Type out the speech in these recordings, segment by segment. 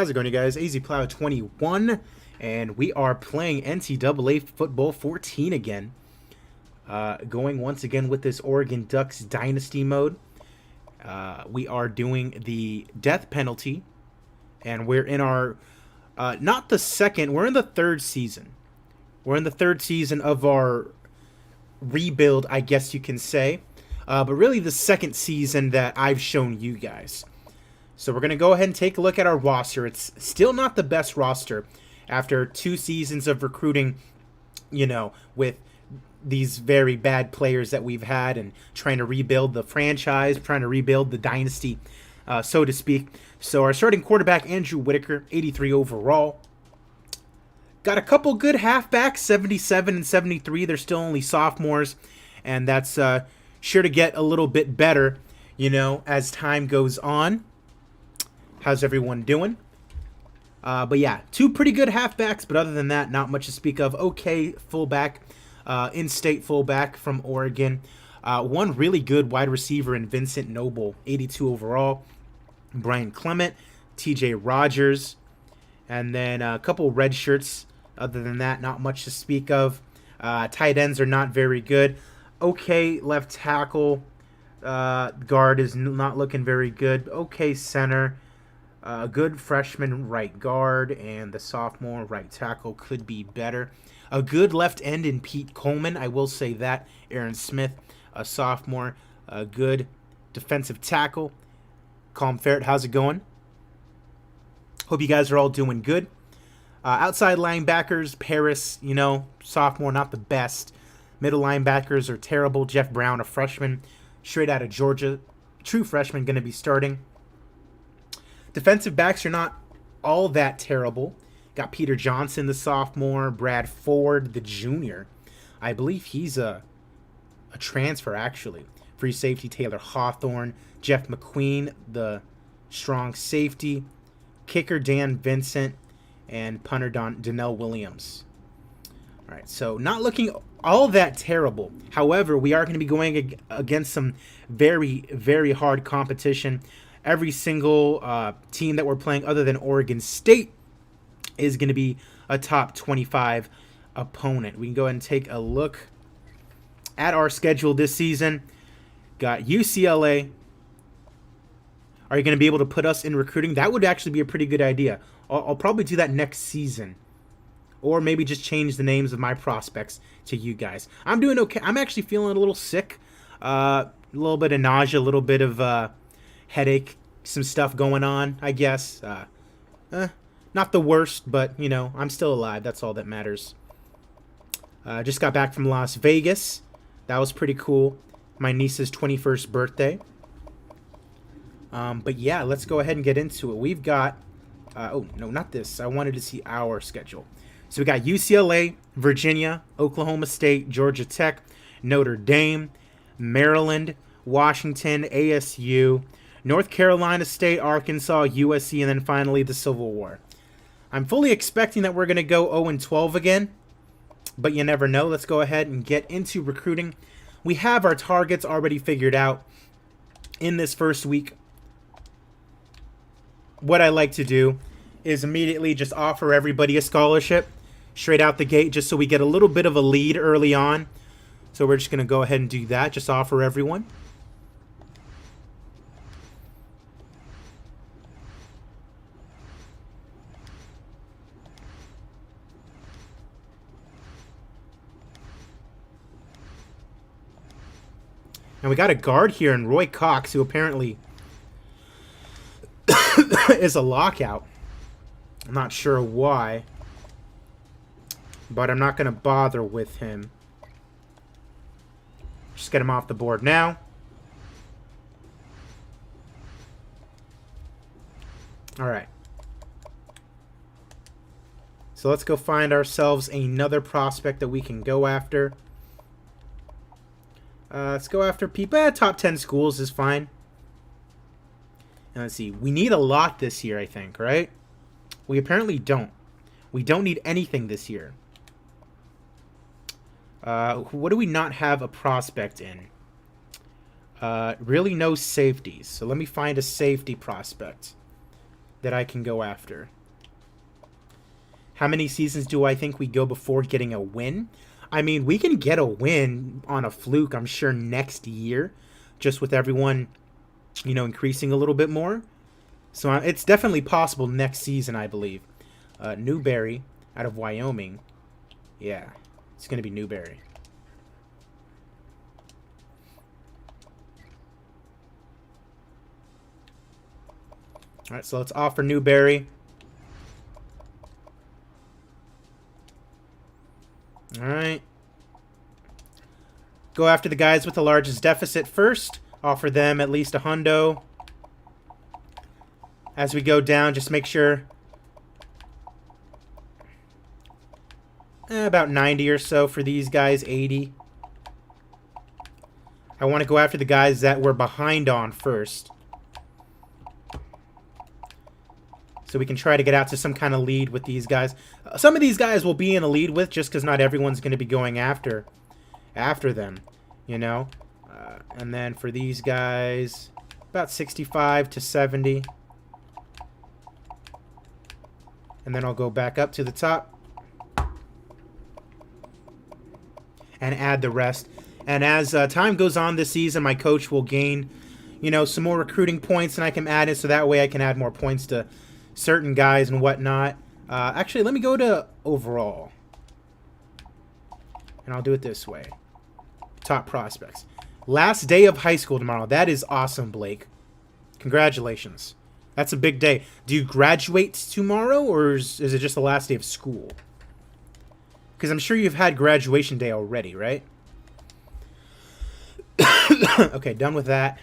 How's it going, you guys? AZPlow21, and we are playing NCAA Football 14 again. Going once again with this Oregon Ducks Dynasty mode. We are doing the death penalty, and we're in our, not the second, we're in the third season. We're in the third season of our rebuild, I guess you can say. But really the second season that I've shown you guys. So we're going to go ahead and take a look at our roster. It's still not the best roster after 2 seasons of recruiting, you know, with these very bad players that we've had and trying to rebuild the franchise, trying to rebuild the dynasty, so to speak. So our starting quarterback, Andrew Whitaker, 83 overall. Got a couple good halfbacks, 77 and 73. They're still only sophomores, and that's sure to get a little bit better, you know, as time goes on. How's everyone doing? But yeah, 2 pretty good halfbacks, but other than that, not much to speak of. Okay, fullback, in-state fullback from Oregon. 1 really good wide receiver in Vincent Noble, 82 overall. Brian Clement, TJ Rogers, and then a couple red shirts. Other than that, not much to speak of. Tight ends are not very good. Okay, left tackle. Guard is not looking very good. Okay, center. A good freshman right guard, and the sophomore right tackle could be better. A good left end in Pete Coleman, I will say that. Aaron Smith, a sophomore. A good defensive tackle. Colm Ferret, how's it going? Hope you guys are all doing good. Outside linebackers, Paris, you know, sophomore, not the best. Middle linebackers are terrible. Jeff Brown, a freshman, straight out of Georgia. True freshman, going to be starting. Defensive backs are not all that terrible. Got Peter Johnson, the sophomore. Brad Ford, the junior. I believe he's a transfer, actually. Free safety, Taylor Hawthorne. Jeff McQueen, the strong safety. Kicker, Dan Vincent. And punter, Donnell Williams. All right, so not looking all that terrible. However, we are going to be going against some very, very hard competition. Every single team that we're playing other than Oregon State is going to be a top 25 opponent. We can go ahead and take a look at our schedule this season. Got UCLA. Are you going to be able to put us in recruiting? That would actually be a pretty good idea. I'll probably do that next season. Or maybe just change the names of my prospects to you guys. I'm doing okay. I'm actually feeling a little sick. A little bit of nausea, a little bit of headache, some stuff going on, I guess. Not the worst, but, you know, I'm still alive. That's all that matters. Just got back from Las Vegas. That was pretty cool. My niece's 21st birthday. But yeah, let's go ahead and get into it. We've got... oh, no, not this. I wanted to see our schedule. So we got UCLA, Virginia, Oklahoma State, Georgia Tech, Notre Dame, Maryland, Washington, ASU, North Carolina State, Arkansas, USC, and then finally the Civil War. I'm fully expecting that we're going to go 0-12 again, but you never know. Let's go ahead and get into recruiting. We have our targets already figured out in this first week. What I like to do is immediately just offer everybody a scholarship straight out the gate just so we get a little bit of a lead early on. So we're just going to go ahead and do that. Just offer everyone. And we got a guard here in Roy Cox, who apparently is a lockout. I'm not sure why, but I'm not going to bother with him. Just get him off the board now. All right. So let's go find ourselves another prospect that we can go after. Let's go after people. Top 10 schools is fine. And let's see. We need a lot this year, I think, right? We apparently don't. We don't need anything this year. What do we not have a prospect in? Really no safeties. So let me find a safety prospect. that I can go after. How many seasons do I think we go before getting a win? I mean, we can get a win on a fluke, I'm sure, next year, just with everyone, you know, increasing a little bit more. So it's definitely possible next season, I believe. Newberry out of Wyoming. Yeah, it's going to be Newberry. All right, so let's offer Newberry. All right. Go after the guys with the largest deficit first. Offer them at least a hundo. As we go down, just make sure about 90 or so for these guys, 80. I want to go after the guys that we're behind on first, so we can try to get out to some kind of lead with these guys. Some of these guys will be in a lead with, just because not everyone's going to be going after them, you know. And then for these guys, about 65 to 70. And then I'll go back up to the top and add the rest. And as time goes on this season, my coach will gain, you know, some more recruiting points, and I can add it, so that way I can add more points to certain guys and whatnot. Actually, let me go to overall. And I'll do it this way. Top prospects. Last day of high school tomorrow. That is awesome, Blake. Congratulations. That's a big day. Do you graduate tomorrow, or is it just the last day of school? Because I'm sure you've had graduation day already, right? Okay, done with that.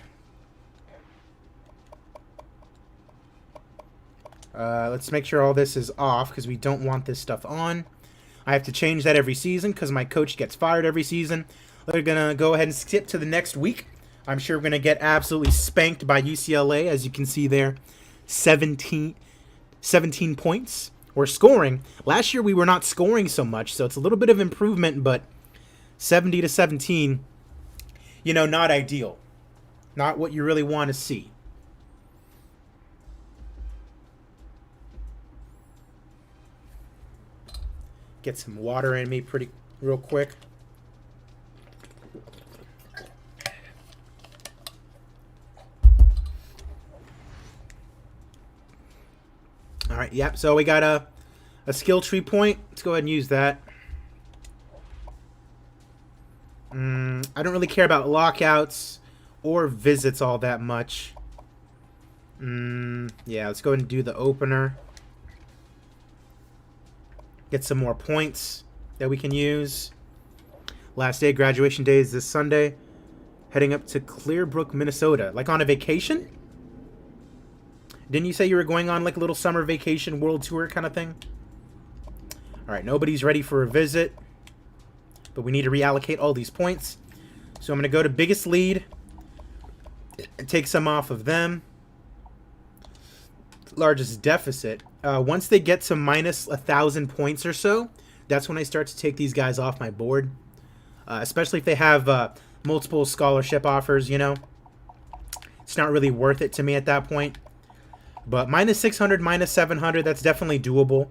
Let's make sure all this is off, because we don't want this stuff on. I have to change that every season, because my coach gets fired every season. We're going to go ahead and skip to the next week. I'm sure we're going to get absolutely spanked by UCLA, as you can see there. 17 points. We're scoring. Last year we were not scoring so much, so it's a little bit of improvement, but 70 to 17, you know, not ideal. Not what you really want to see. Get some water in me real quick. All right, yep, so we got a skill tree point. Let's go ahead and use that. I don't really care about lockouts or visits all that much. Yeah, let's go ahead and do the opener. Get some more points that we can use. Last day of graduation day is this Sunday. Heading up to Clearbrook, Minnesota. Like on a vacation? Didn't you say you were going on like a little summer vacation world tour kind of thing? Alright, nobody's ready for a visit. But we need to reallocate all these points. So I'm going to go to biggest lead. And take some off of them. Largest deficit. Once they get to minus 1,000 points or so, that's when I start to take these guys off my board. Especially if they have multiple scholarship offers, you know. It's not really worth it to me at that point. But minus 600, minus 700, that's definitely doable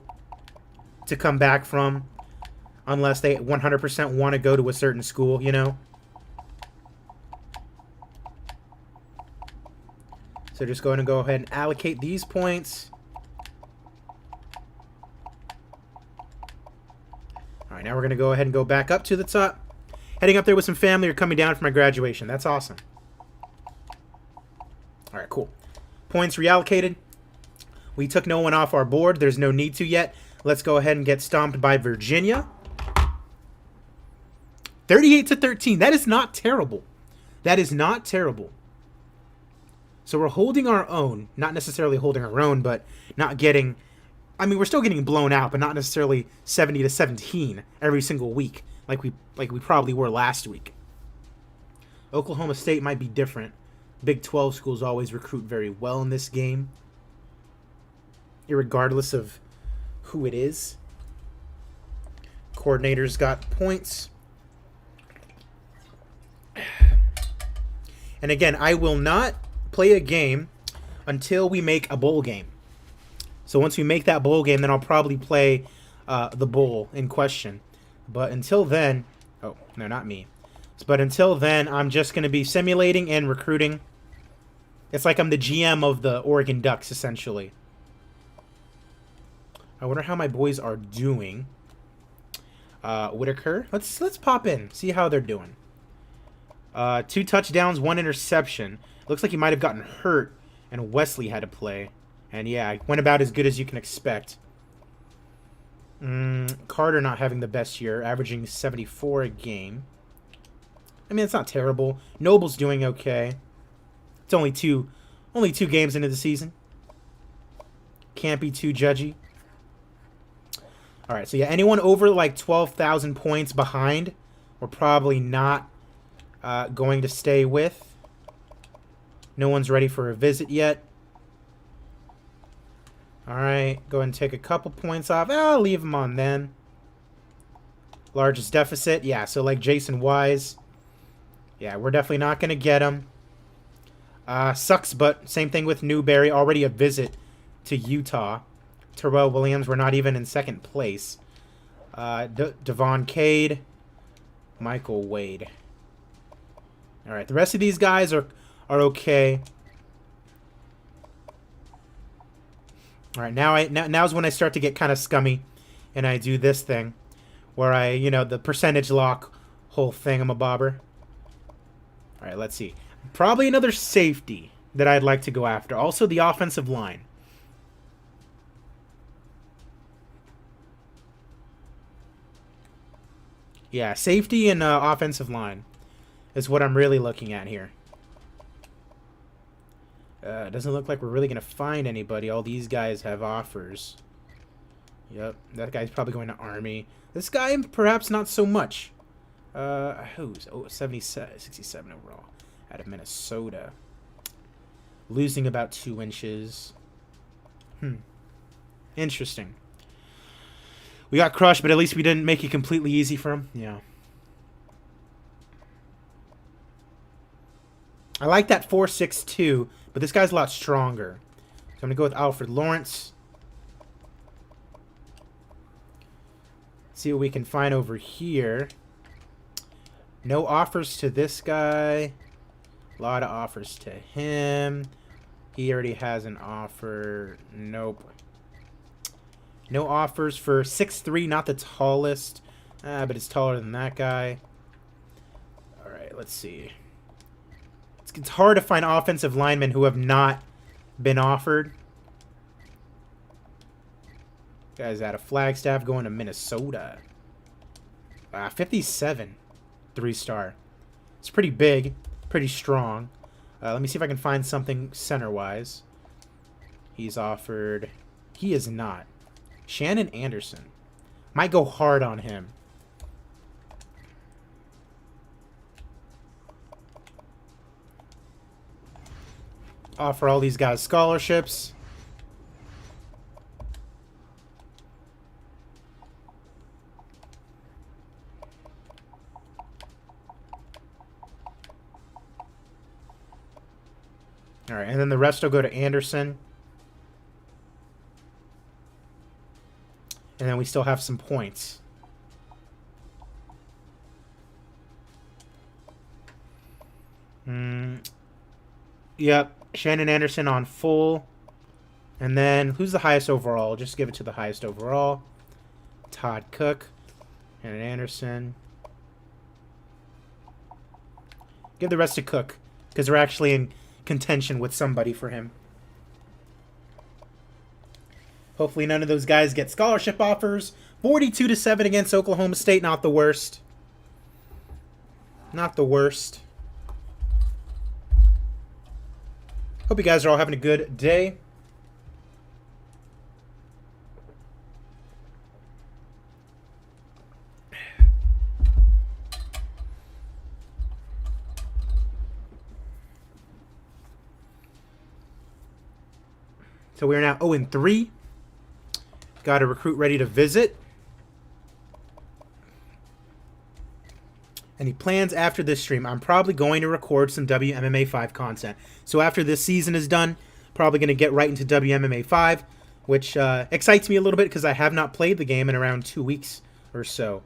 to come back from. Unless they 100% want to go to a certain school, you know. So just going to go ahead and allocate these points. All right, now we're going to go ahead and go back up to the top. Heading up there with some family or coming down for my graduation. That's awesome. All right, cool. Points reallocated. We took no one off our board. There's no need to yet. Let's go ahead and get stomped by Virginia. 38 to 13. That is not terrible. That is not terrible. So we're holding our own. Not necessarily holding our own, but not getting... I mean, we're still getting blown out, but not necessarily 70 to 17 every single week, like we probably were last week. Oklahoma State might be different. Big 12 schools always recruit very well in this game, irregardless of who it is. Coordinators got points. And again, I will not play a game until we make a bowl game. So once we make that bowl game, then I'll probably play the bowl in question. But until then, oh, no, not me. But until then, I'm just going to be simulating and recruiting. It's like I'm the GM of the Oregon Ducks, essentially. I wonder how my boys are doing. Whitaker, let's pop in, see how they're doing. 2 touchdowns, 1 interception. Looks like he might have gotten hurt, and Wesley had to play. And yeah, it went about as good as you can expect. Carter not having the best year, averaging 74 a game. I mean, it's not terrible. Noble's doing okay. It's only two games into the season. Can't be too judgy. All right, so yeah, anyone over like 12,000 points behind, we're probably not going to stay with. No one's ready for a visit yet. All right, go ahead and take a couple points off. I'll leave them on then. Largest deficit, yeah, so like Jason Wise. Yeah, we're definitely not going to get him. Sucks, but same thing with Newberry. Already a visit to Utah. Terrell Williams, we're not even in second place. Devon Cade. Michael Wade. All right, the rest of these guys are okay. All right, now's when I start to get kind of scummy, and I do this thing, where I, the percentage lock whole thingamabobber. All right, let's see. Probably another safety that I'd like to go after. Also, the offensive line. Yeah, safety and offensive line is what I'm really looking at here. Doesn't look like we're really going to find anybody. All these guys have offers. Yep, that guy's probably going to Army. This guy, perhaps not so much. Who's 67 overall out of Minnesota. Losing about 2 inches. Interesting. We got crushed, but at least we didn't make it completely easy for him. Yeah. I like that 4.62, but this guy's a lot stronger. So I'm going to go with Alfred Lawrence. See what we can find over here. No offers to this guy. A lot of offers to him. He already has an offer. Nope. No offers for 6'3", not the tallest. But it's taller than that guy. Alright, let's see. It's hard to find offensive linemen who have not been offered. Guys out of Flagstaff going to Minnesota. 57. 3-star. It's pretty big. Pretty strong. Let me see if I can find something center-wise. He's offered... He is not. Shannon Anderson. Might go hard on him. Offer all these guys scholarships. All right, and then the rest will go to Anderson. And then we still have some points. Yep, Shannon Anderson on full. And then, who's the highest overall? Just give it to the highest overall. Todd Cook. Shannon Anderson. Give the rest to Cook, because we're actually in contention with somebody for him. Hopefully none of those guys get scholarship offers. 42-7 against Oklahoma State. Not the worst. Not the worst. Hope you guys are all having a good day. So we are now 0-3. Got a recruit ready to visit. Any plans after this stream? I'm probably going to record some WMMA 5 content. So after this season is done, probably going to get right into WMMA 5. which excites me a little bit because I have not played the game in around 2 weeks or so.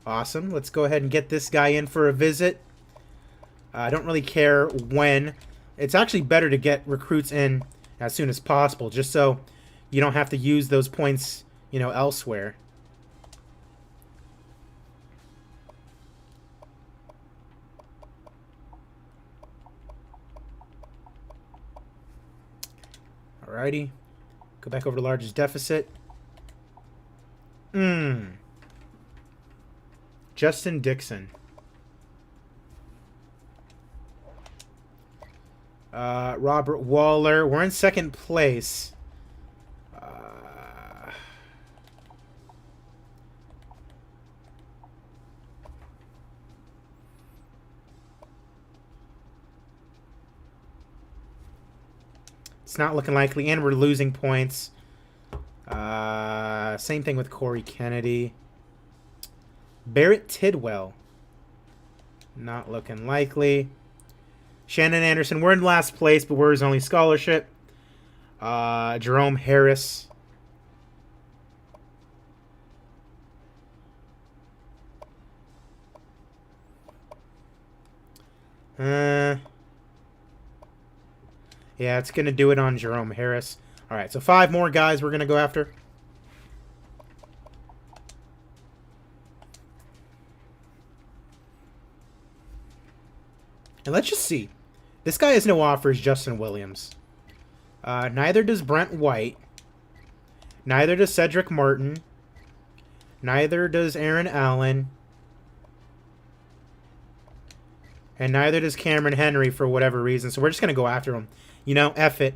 Awesome. Let's go ahead and get this guy in for a visit. I don't really care when. It's actually better to get recruits in as soon as possible, just so you don't have to use those points, you know, elsewhere. Alrighty. Go back over to largest deficit. Justin Dixon. Robert Waller. We're in second place. It's not looking likely, and we're losing points. Same thing with Corey Kennedy. Barrett Tidwell. Not looking likely. Shannon Anderson. We're in last place, but we're his only scholarship. Jerome Harris. Yeah, it's going to do it on Jerome Harris. All right, so 5 more guys we're going to go after. And let's just see. This guy has no offers, Justin Williams. Neither does Brent White. Neither does Cedric Martin. Neither does Aaron Allen. And neither does Cameron Henry for whatever reason. So we're just going to go after him. You know, F it.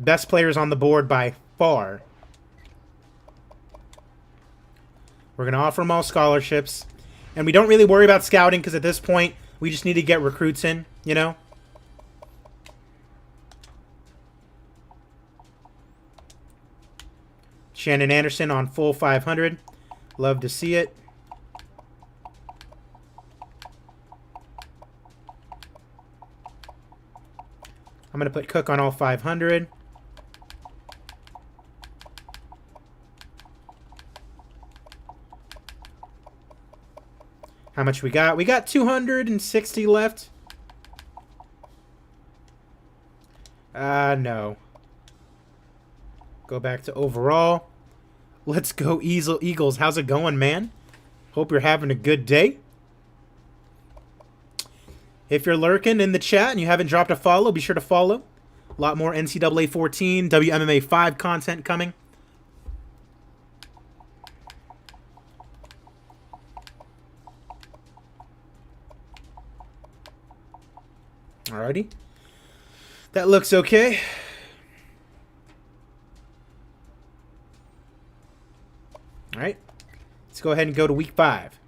Best players on the board by far. We're going to offer them all scholarships. And we don't really worry about scouting because at this point, we just need to get recruits in, you know? Shannon Anderson on full 500. Love to see it. I'm going to put Cook on all 500. How much we got? We got 260 left. No. Go back to overall. Let's go Eagles. How's it going, man? Hope you're having a good day. If you're lurking in the chat and you haven't dropped a follow, be sure to follow. A lot more NCAA 14, WMMA 5 content coming. Alrighty. That looks okay. Alright. Let's go ahead and go to week 5.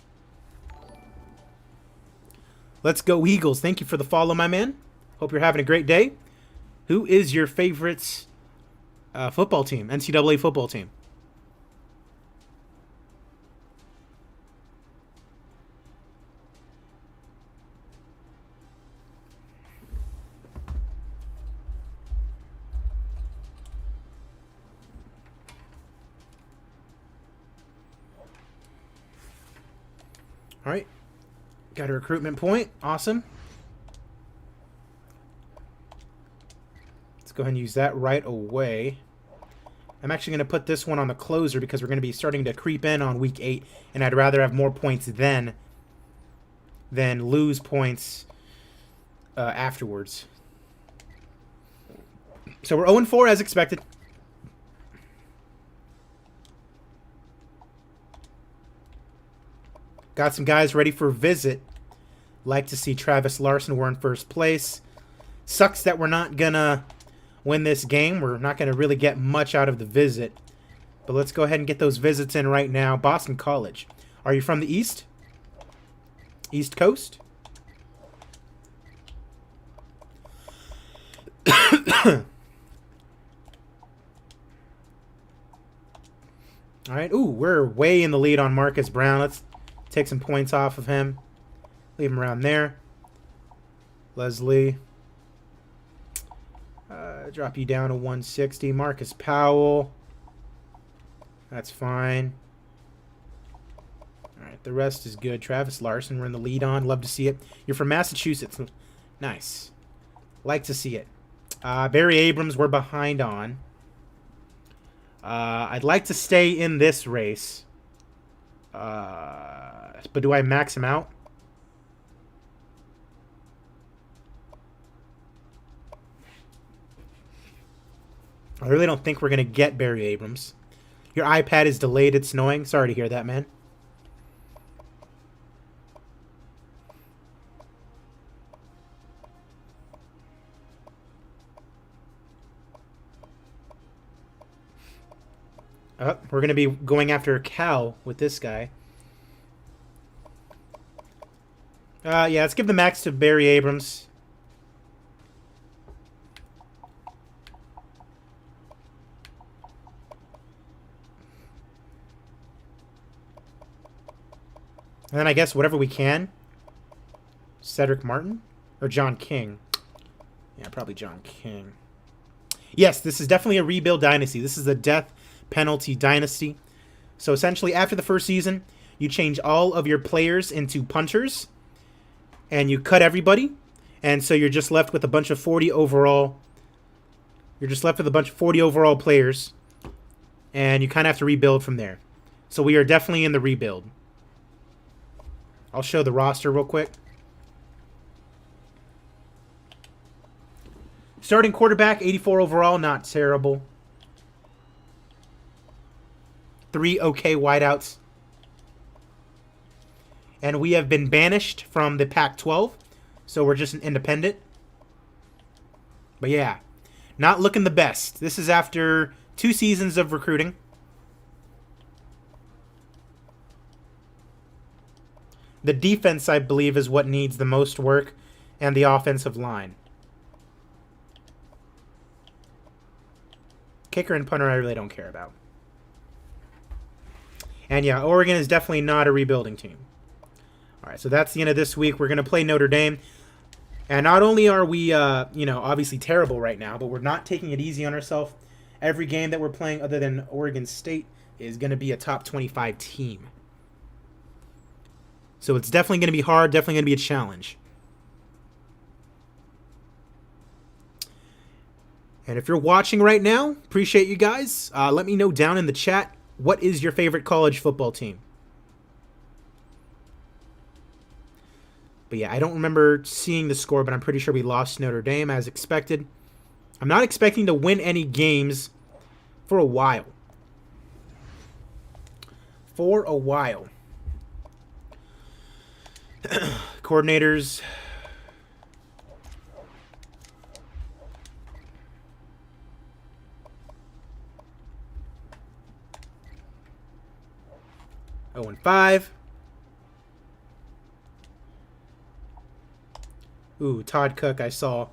Let's go Eagles. Thank you for the follow, my man. Hope you're having a great day. Who is your favorite football team? NCAA football team. All right. Got a recruitment point. Awesome. Let's go ahead and use that right away. I'm actually going to put this one on the closer because we're going to be starting to creep in on week 8, and I'd rather have more points then than lose points afterwards. So we're 0-4 as expected. Got some guys ready for a visit. Like to see Travis Larson. We're in first place. Sucks that we're not going to win this game. We're not going to really get much out of the visit. But let's go ahead and get those visits in right now. Boston College. Are you from the East? East Coast? All right. Ooh, we're way in the lead on Marcus Brown. Let's take some points off of him. Leave him around there. Leslie. Drop you down to 160. Marcus Powell. That's fine. All right, the rest is good. Travis Larson, we're in the lead on. Love to see it. You're from Massachusetts. Nice. Like to see it. Barry Abrams, we're behind on. I'd like to stay in this race. But do I max him out? I really don't think we're going to get Barry Abrams. Your iPad is delayed. It's snowing. Sorry to hear that, man. We're going to be going after Cal with this guy. Yeah, let's give the max to Barry Abrams. And then I guess whatever we can. Cedric Martin? Or John King. Yeah, probably John King. Yes, this is definitely a rebuild dynasty. This is a death penalty dynasty. So essentially, after the first season, you change all of your players into punters. And you cut everybody. And so you're just left with a bunch of 40 overall. You're just left with a bunch of 40 overall players. And you kind of have to rebuild from there. So we are definitely in the rebuild. I'll show the roster real quick. Starting quarterback, 84 overall, not terrible. 3 okay wideouts. And we have been banished from the Pac-12, so we're just an independent. But yeah, not looking the best. This is after 2 seasons of recruiting. The defense, I believe, is what needs the most work, and the offensive line. Kicker and punter I really don't care about. And yeah, Oregon is definitely not a rebuilding team. All right, so that's the end of this week. We're going to play Notre Dame. And not only are we, obviously terrible right now, but we're not taking it easy on ourselves. Every game that we're playing other than Oregon State is going to be a top 25 team. So it's definitely going to be hard, definitely going to be a challenge. And if you're watching right now, appreciate you guys. Let me know down in the chat, what is your favorite college football team? But yeah, I don't remember seeing the score, but I'm pretty sure we lost Notre Dame as expected. I'm not expecting to win any games for a while. Coordinators. Oh, and 5. Ooh, Todd Cook, I saw.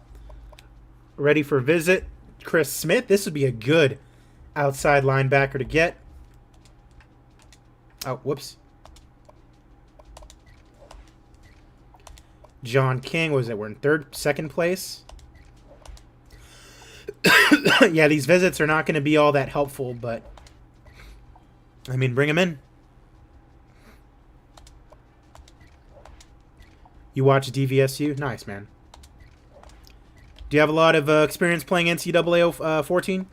Ready for visit. Chris Smith. This would be a good outside linebacker to get. Oh, whoops. John King, what was it? We're in second place. Yeah, these visits are not going to be all that helpful, but I mean, bring them in. You watch DVSU? Nice, man. Do you have a lot of experience playing NCAA 14?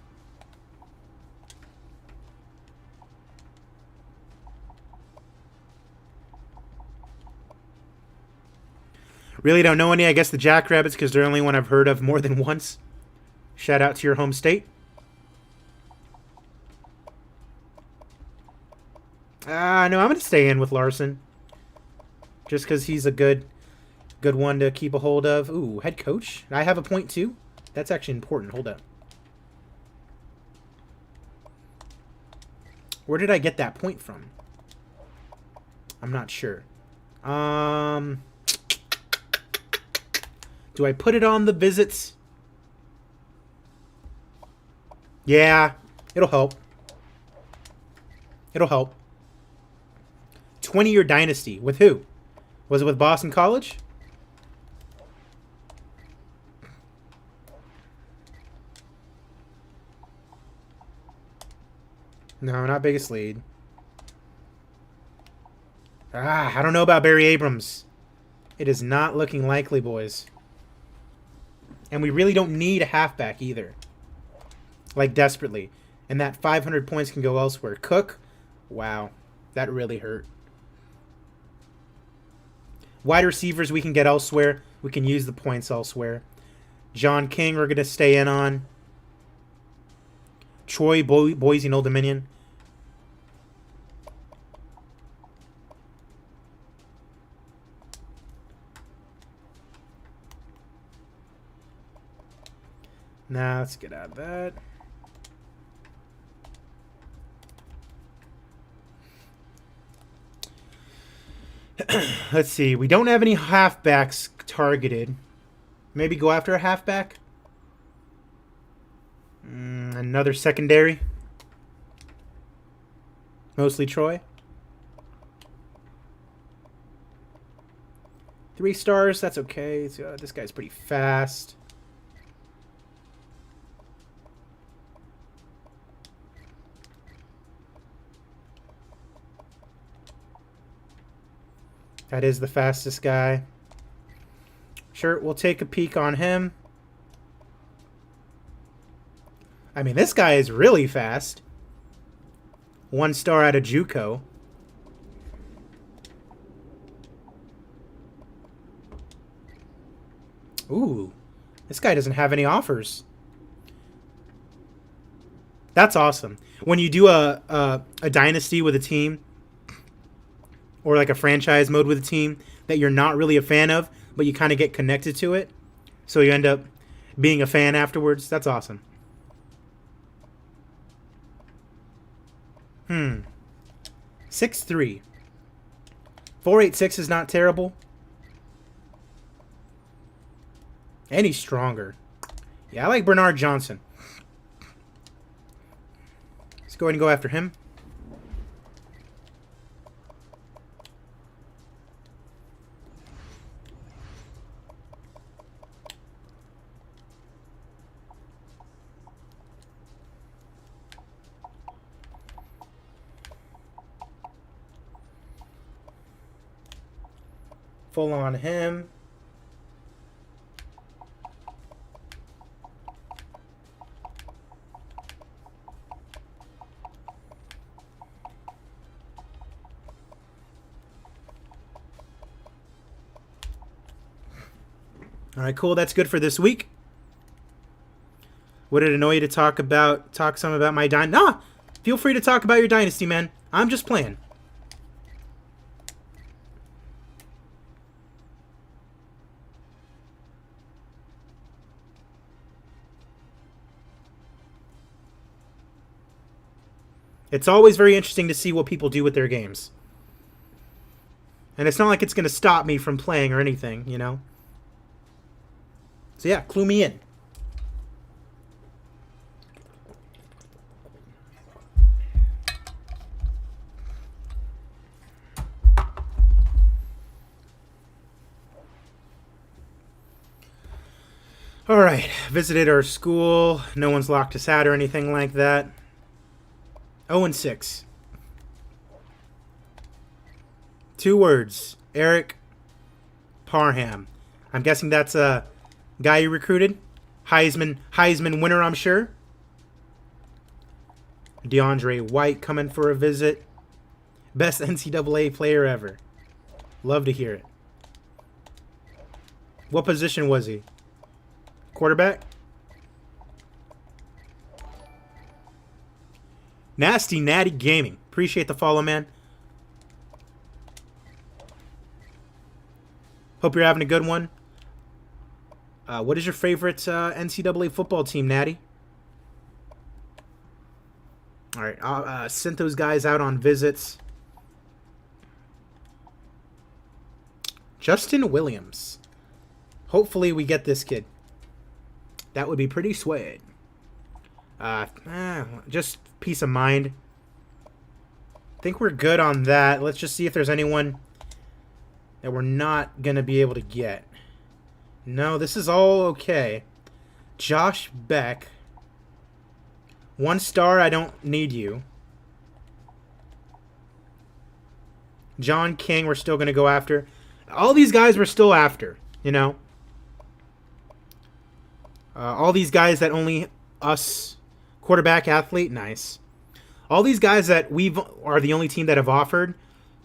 Really don't know any. I guess the Jackrabbits, because they're the only one I've heard of more than once. Shout out to your home state. No, I'm going to stay in with Larson. Just because he's a good one to keep a hold of. Ooh, head coach. I have a point too. That's actually important. Hold up. Where did I get that point from? I'm not sure. Do I put it on the visits? Yeah, it'll help. It'll help. 20-year dynasty. With who? Was it with Boston College? No, not biggest lead. I don't know about Barry Abrams. It is not looking likely, boys. And we really don't need a halfback either. Like, desperately. And that 500 points can go elsewhere. Cook? Wow. That really hurt. Wide receivers we can get elsewhere. We can use the points elsewhere. John King we're going to stay in on. Troy, Boise and Old Dominion. Nah, let's get out of that. Let's see. We don't have any halfbacks targeted. Maybe go after a halfback? Another secondary? Mostly Troy? 3 stars, that's okay. This guy's pretty fast. That is the fastest guy. Sure, we'll take a peek on him. I mean, this guy is really fast. 1 star out of JUCO. Ooh, this guy doesn't have any offers. That's awesome. When you do a dynasty with a team, or like a franchise mode with a team that you're not really a fan of, but you kind of get connected to it, so you end up being a fan afterwards. That's awesome. 6'3". 486 is not terrible. And he's stronger. Yeah, I like Bernard Johnson. Let's go ahead and go after him. Full on him. All right, cool. That's good for this week. Would it annoy you to talk some about my dynasty? Nah, feel free to talk about your dynasty, man. I'm just playing. It's always very interesting to see what people do with their games. And it's not like it's going to stop me from playing or anything, you know? So yeah, clue me in. All right, visited our school. No one's locked us out or anything like that. 0-6. 2 words. Eric Parham. I'm guessing that's a guy you recruited. Heisman winner, I'm sure. DeAndre White coming for a visit. Best NCAA player ever. Love to hear it. What position was he? Quarterback? Nasty Natty Gaming. Appreciate the follow, man. Hope you're having a good one. What is your favorite NCAA football team, Natty? All right, I'll send those guys out on visits. Justin Williams. Hopefully we get this kid. That would be pretty sweet. Just peace of mind. I think we're good on that. Let's just see if there's anyone that we're not going to be able to get. No, this is all okay. Josh Beck. 1 star, I don't need you. John King, we're still going to go after. All these guys we're still after, you know. All these guys that only us, quarterback, athlete, nice. All these guys that are the only team that have offered,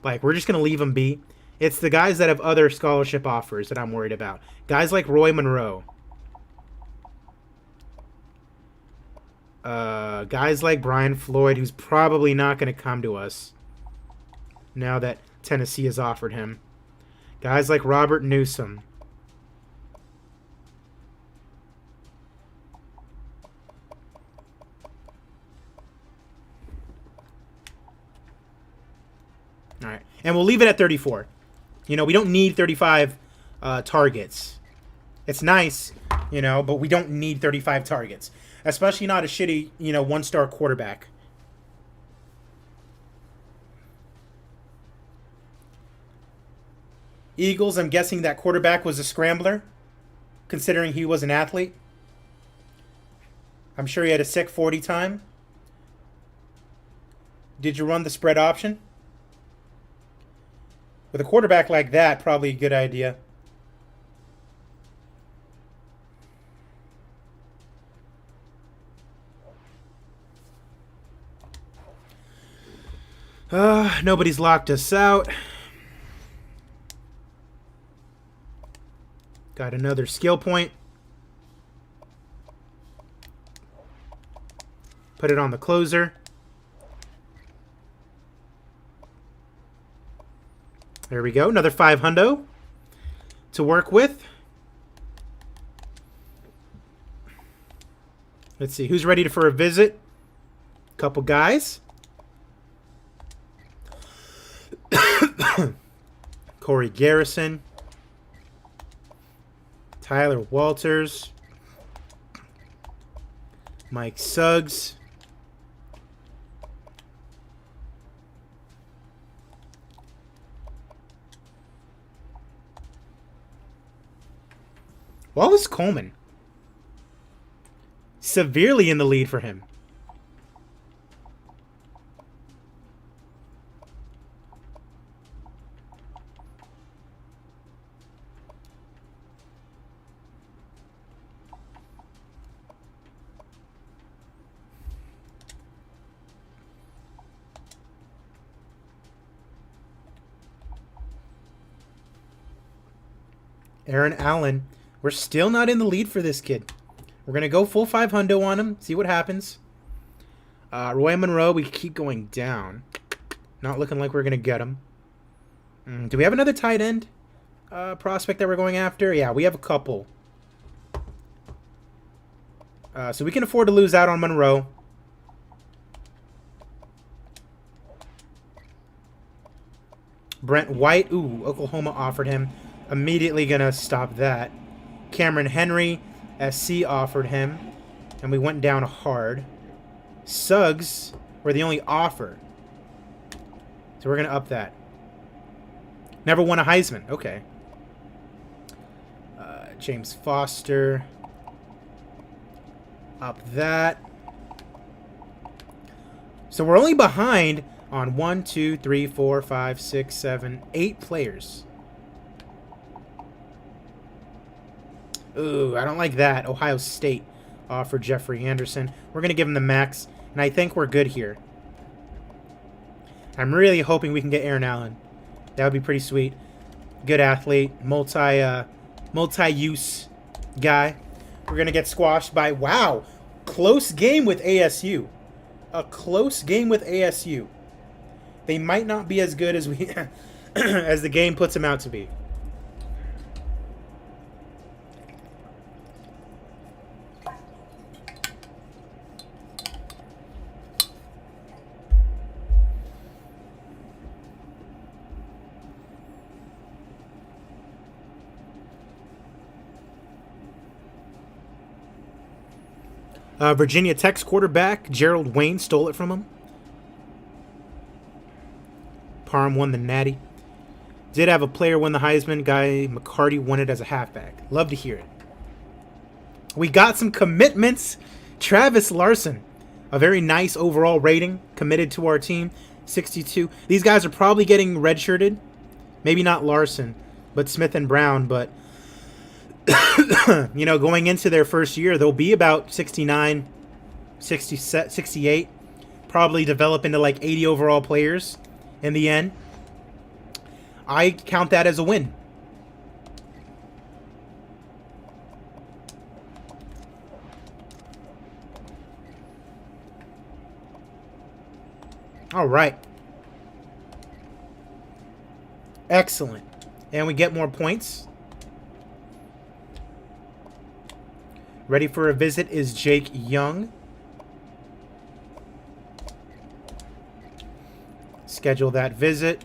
like, we're just going to leave them be. It's the guys that have other scholarship offers that I'm worried about. Guys like Roy Monroe. Guys like Brian Floyd, who's probably not going to come to us now that Tennessee has offered him. Guys like Robert Newsom. All right, and we'll leave it at 34. You know, we don't need 35 targets. It's nice, you know, but we don't need 35 targets. Especially not a shitty, you know, one-star quarterback. Eagles, I'm guessing that quarterback was a scrambler, considering he was an athlete. I'm sure he had a sick 40 time. Did you run the spread option? With a quarterback like that, probably a good idea. Nobody's locked us out. Got another skill point. Put it on the closer. There we go. Another 500 to work with. Let's see. Who's ready for a visit? Couple guys. Corey Garrison. Tyler Walters. Mike Suggs. Wallace Coleman. Severely in the lead for him. Aaron Allen. We're still not in the lead for this kid. We're going to go full 500 on him, see what happens. Roy Monroe, we keep going down. Not looking like we're going to get him. Do we have another tight end prospect that we're going after? Yeah, we have a couple. So we can afford to lose out on Monroe. Brent White. Ooh, Oklahoma offered him. Immediately going to stop that. Cameron Henry, SC offered him. And we went down hard. Suggs were the only offer. So we're going to up that. Never won a Heisman. Okay. James Foster. Up that. So we're only behind on 1, 2, 3, 4, 5, 6, 7, 8 players. Ooh, I don't like that. Ohio State offered Jeffrey Anderson. We're going to give him the max, and I think we're good here. I'm really hoping we can get Aaron Allen. That would be pretty sweet. Good athlete, multi-use guy. We're going to get squashed by, wow, close game with ASU. A close game with ASU. They might not be as good as we as the game puts them out to be. Virginia Tech's quarterback, Gerald Wayne, stole it from him. Parham won the Natty. Did have a player win the Heisman. Guy McCarty won it as a halfback. Love to hear it. We got some commitments. Travis Larson, a very nice overall rating, committed to our team. 62. These guys are probably getting redshirted. Maybe not Larson, but Smith and Brown. But, you know, going into their first year, they'll be about 69, 60, 68. Probably develop into like 80 overall players in the end. I count that as a win. All right. Excellent. And we get more points. Ready for a visit is Jake Young. Schedule that visit.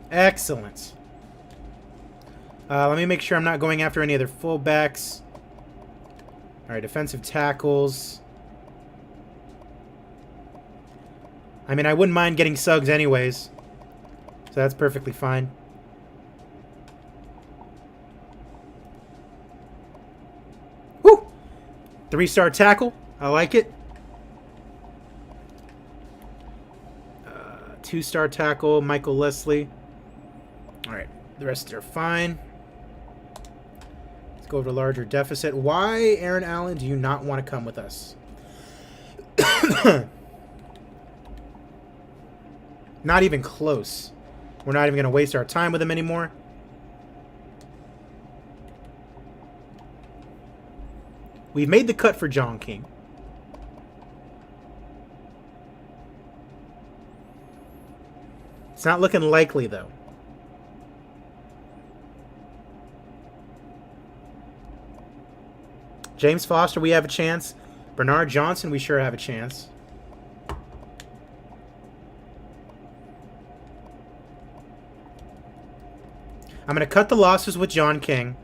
Excellent. Let me make sure I'm not going after any other fullbacks. All right, defensive tackles. I mean, I wouldn't mind getting Suggs anyways. So that's perfectly fine. Woo! 3-star tackle. I like it. 2-star tackle, Michael Leslie. All right, the rest are fine. Let's go over to larger deficit. Why, Aaron Allen, do you not want to come with us? Not even close. We're not even going to waste our time with him anymore. We've made the cut for John King. It's not looking likely, though. James Foster, we have a chance. Bernard Johnson, we sure have a chance. I'm going to cut the losses with John King.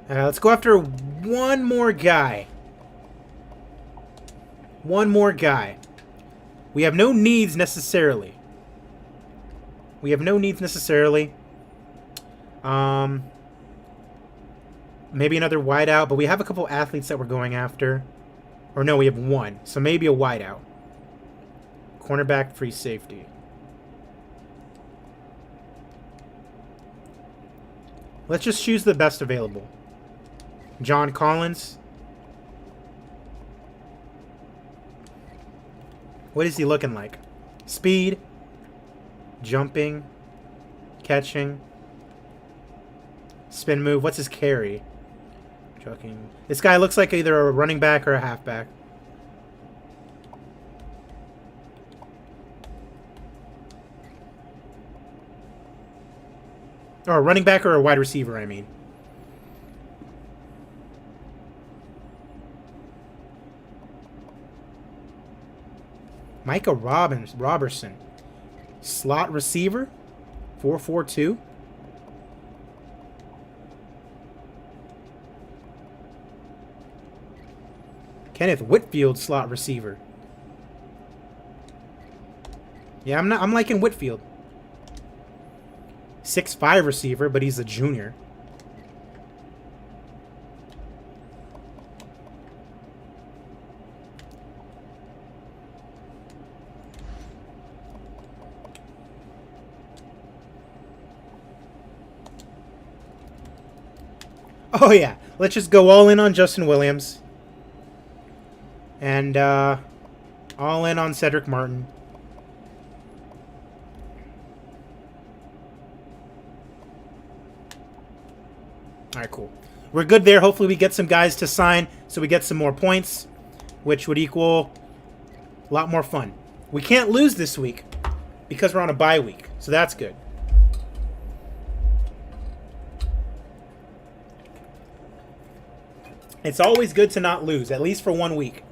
Let's go after one more guy. One more guy. We have no needs necessarily. We have no needs necessarily. Maybe another wideout, but we have a couple athletes that we're going after. Or no, we have one. So maybe a wideout. Cornerback, free safety. Let's just choose the best available. John Collins. What is he looking like? Speed. Jumping. Catching. Spin move. What's his carry? Trucking. This guy looks like either a running back or a halfback. Or a running back or a wide receiver, I mean. Micah Robertson. Slot receiver. 4-4-2. Kenneth Whitfield, slot receiver. Yeah, I'm liking Whitfield. 6'5" receiver, but he's a junior. Oh yeah, let's just go all in on Justin Williams. And all in on Cedric Martin. Alright, cool. We're good there. Hopefully we get some guys to sign so we get some more points, which would equal a lot more fun. We can't lose this week because we're on a bye week, so that's good. It's always good to not lose, at least for 1 week.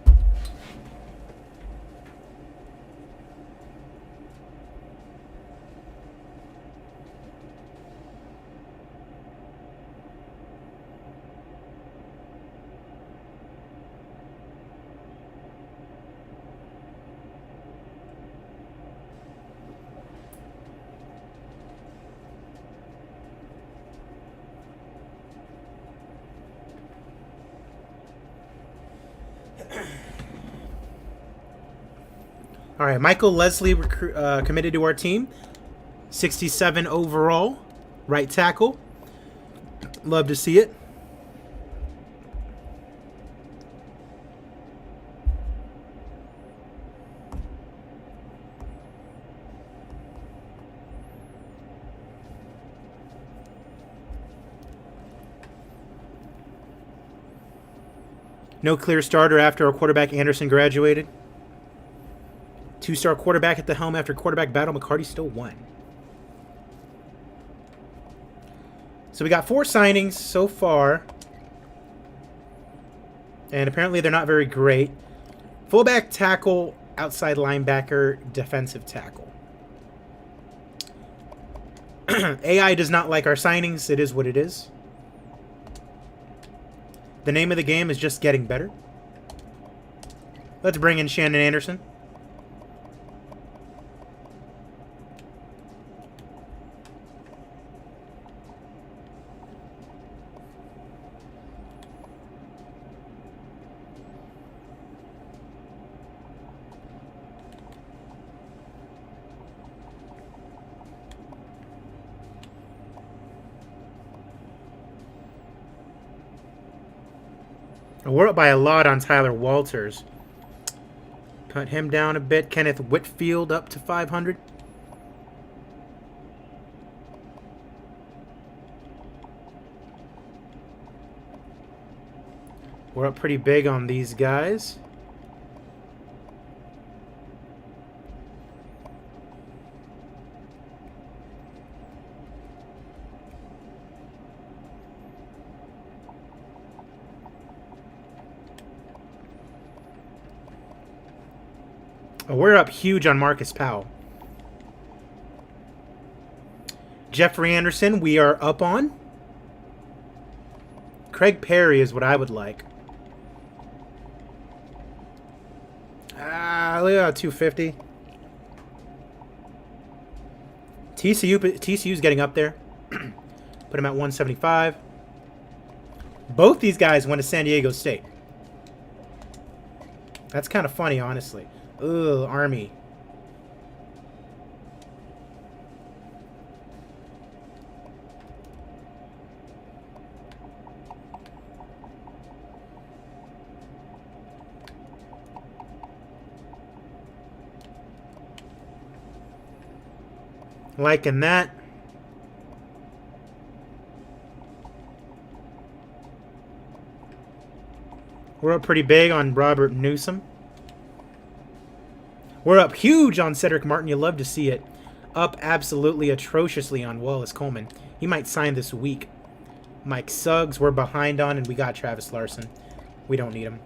All right, Michael Leslie committed to our team. 67 overall, right tackle. Love to see it. No clear starter after our quarterback Anderson graduated. 2-star quarterback at the helm after quarterback battle. McCarty still won. So we got 4 signings so far. And apparently they're not very great. Fullback, tackle, outside linebacker, defensive tackle. AI does not like our signings. It is what it is. The name of the game is just getting better. Let's bring in Shannon Anderson. We're up by a lot on Tyler Walters. Cut him down a bit. Kenneth Whitfield up to 500. We're up pretty big on these guys. We're up huge on Marcus Powell. Jeffrey Anderson, we are up on. Craig Perry is what I would like. Look at 250. TCU's getting up there. Put him at 175. Both these guys went to San Diego State. That's kind of funny, honestly. Ugh, Army. Liking that. We're up pretty big on Robert Newsom. We're up huge on Cedric Martin. You love to see it. Up absolutely atrociously on Wallace Coleman. He might sign this week. Mike Suggs, we're behind on, and we got Travis Larson. We don't need him.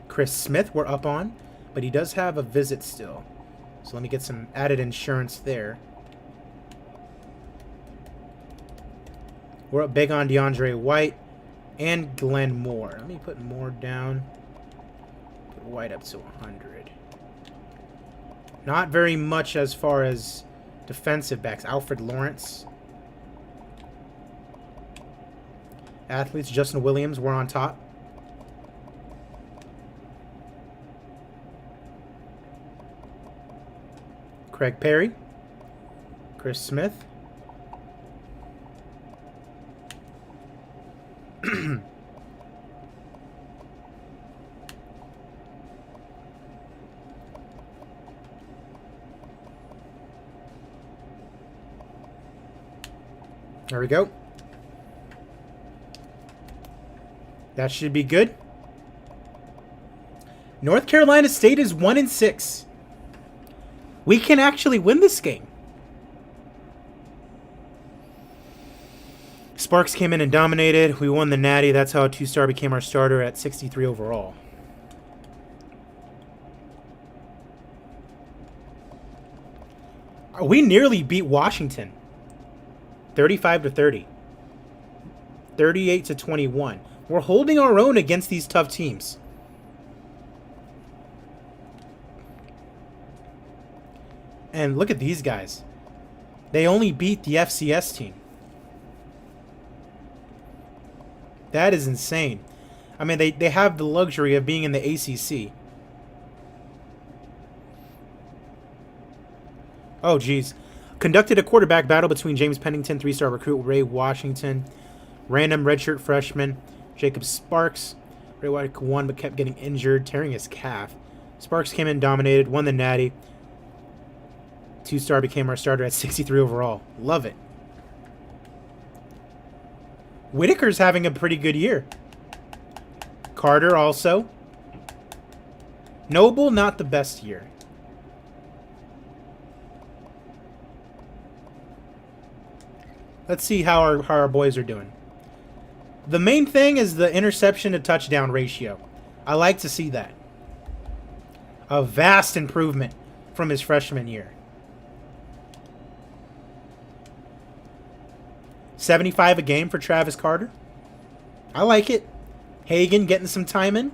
Chris Smith, we're up on, but he does have a visit still. So let me get some added insurance there. We're up big on DeAndre White and Glenn Moore. Let me put Moore down. Put White up to 100. Not very much as far as defensive backs. Alfred Lawrence. Athletes, Justin Williams, we're on top. Craig Perry. Chris Smith. There we go. That should be good. North Carolina State is 1-6. We can actually win this game. Sparks came in and dominated. We won the Natty. That's how a 2-star became our starter at 63 overall. We nearly beat Washington. 35-30. 38-21. We're holding our own against these tough teams. And look at these guys. They only beat the FCS team. That is insane. I mean, they have the luxury of being in the ACC. Oh, geez. Conducted a quarterback battle between James Pennington, 3-star recruit Ray Washington, random redshirt freshman Jacob Sparks. Ray Washington won but kept getting injured, tearing his calf. Sparks came in, dominated, won the Natty. 2-star became our starter at 63 overall. Love it. Whitaker's having a pretty good year. Carter also. Noble, not the best year. Let's see how our boys are doing. The main thing is the interception to touchdown ratio. I like to see that. A vast improvement from his freshman year. 75 a game for Travis Carter. I like it. Hagan getting some time in.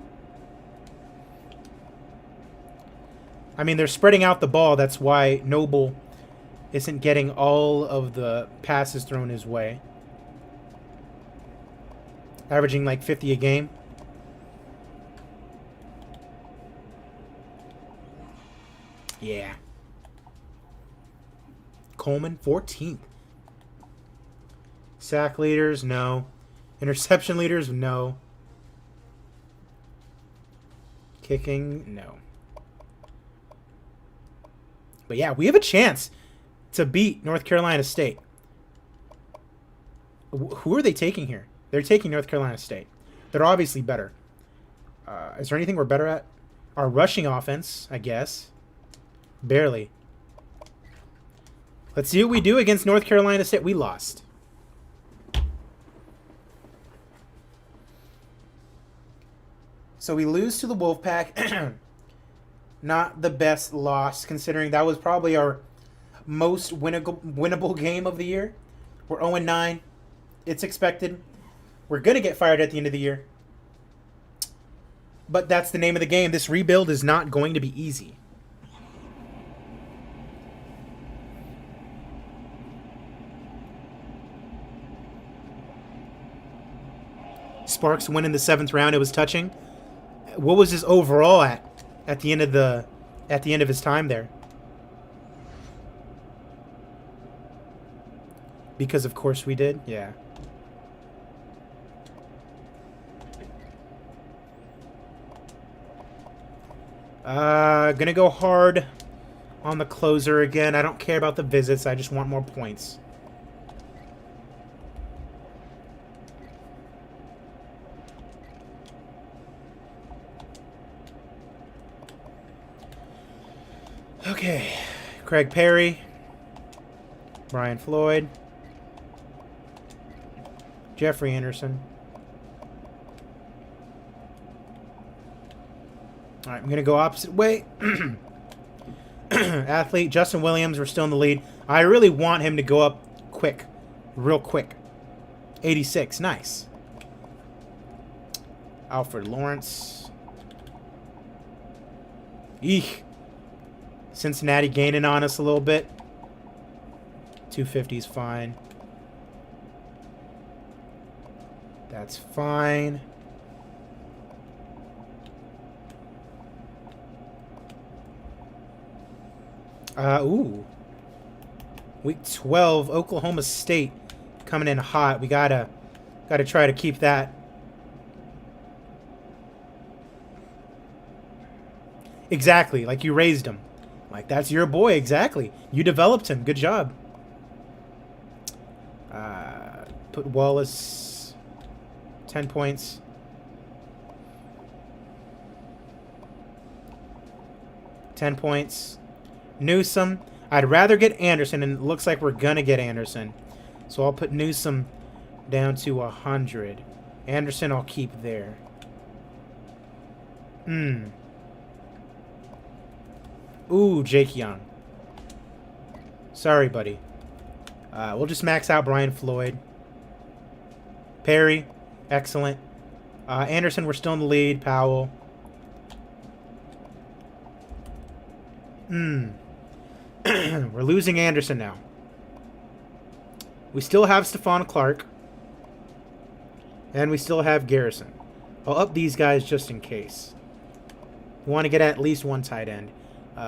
I mean, they're spreading out the ball. That's why Noble isn't getting all of the passes thrown his way. Averaging like 50 a game. Yeah. Coleman, 14th. Sack leaders, no. Interception leaders, no. Kicking, no. But yeah, we have a chance to beat North Carolina State. Who are they taking here? They're taking North Carolina State. They're obviously better. Is there anything we're better at? Our rushing offense, I guess. Barely. Let's see what we do against North Carolina State. We lost. So we lose to the Wolfpack. Not the best loss, considering that was probably our most winnable game of the year. We're 0-9. It's expected. We're going to get fired at the end of the year. But that's the name of the game. This rebuild is not going to be easy. Sparks win in the 7th round. It was touching. What was his overall at the end of his time there? Because of course we did. Yeah. Gonna go hard on the closer again. I don't care about the visits. I just want more points. Okay. Craig Perry. Brian Floyd. Jeffrey Anderson. All right, I'm going to go opposite way. Athlete, Justin Williams, we're still in the lead. I really want him to go up quick. Real quick. 86, nice. Alfred Lawrence. Eek. Cincinnati gaining on us a little bit. 250 is fine. That's fine. Ooh. Week 12, Oklahoma State coming in hot. We gotta try to keep that. Exactly, like you raised him. Like, that's your boy, exactly. You developed him. Good job. Put Wallace 10 points. Newsom. I'd rather get Anderson, and it looks like we're going to get Anderson. So I'll put Newsom down to 100. Anderson I'll keep there. Ooh, Jake Young. Sorry, buddy. We'll just max out Brian Floyd. Perry, excellent. Anderson, we're still in the lead. Powell. We're losing Anderson now. We still have Stephon Clark. And we still have Garrison. I'll up these guys just in case. We want to get at least one tight end.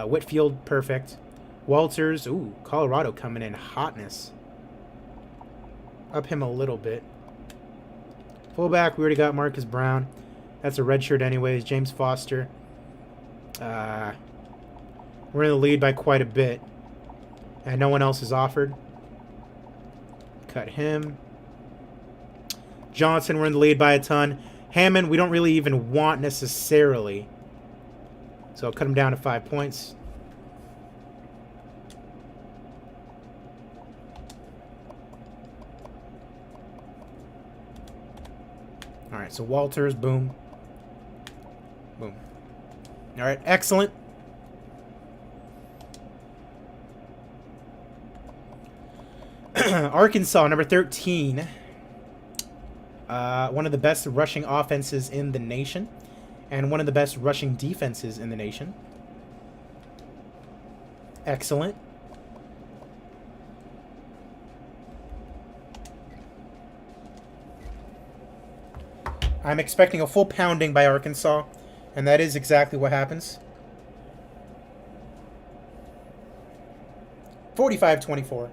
Whitfield, perfect. Walters. Ooh, Colorado coming in hotness. Up him a little bit. Fullback, we already got Marcus Brown. That's a red shirt anyways. James Foster. We're in the lead by quite a bit. And no one else is offered. Cut him. Johnson, we're in the lead by a ton. Hammond, we don't really even want necessarily. So I'll cut him down to 5 points. All right, so Walters, boom. Boom. All right, excellent. Arkansas, number 13. One of the best rushing offenses in the nation. And one of the best rushing defenses in the nation. Excellent. I'm expecting a full pounding by Arkansas. And that is exactly what happens. 45-24.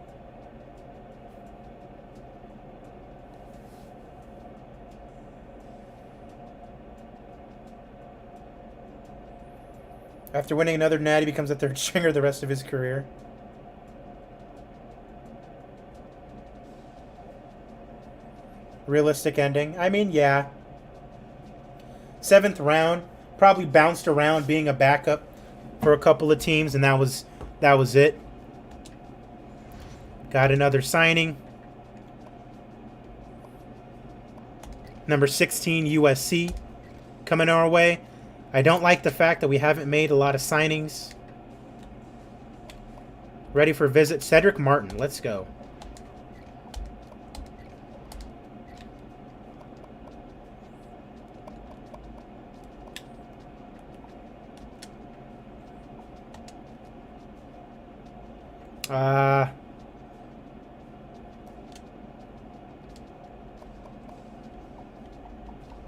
After winning another natty, becomes a third stringer the rest of his career. Realistic ending. I mean, yeah. 7th round. Probably bounced around being a backup for a couple of teams, and that was it. Got another signing. Number 16, USC, coming our way. I don't like the fact that we haven't made a lot of signings. Ready for visit. Cedric Martin. Let's go.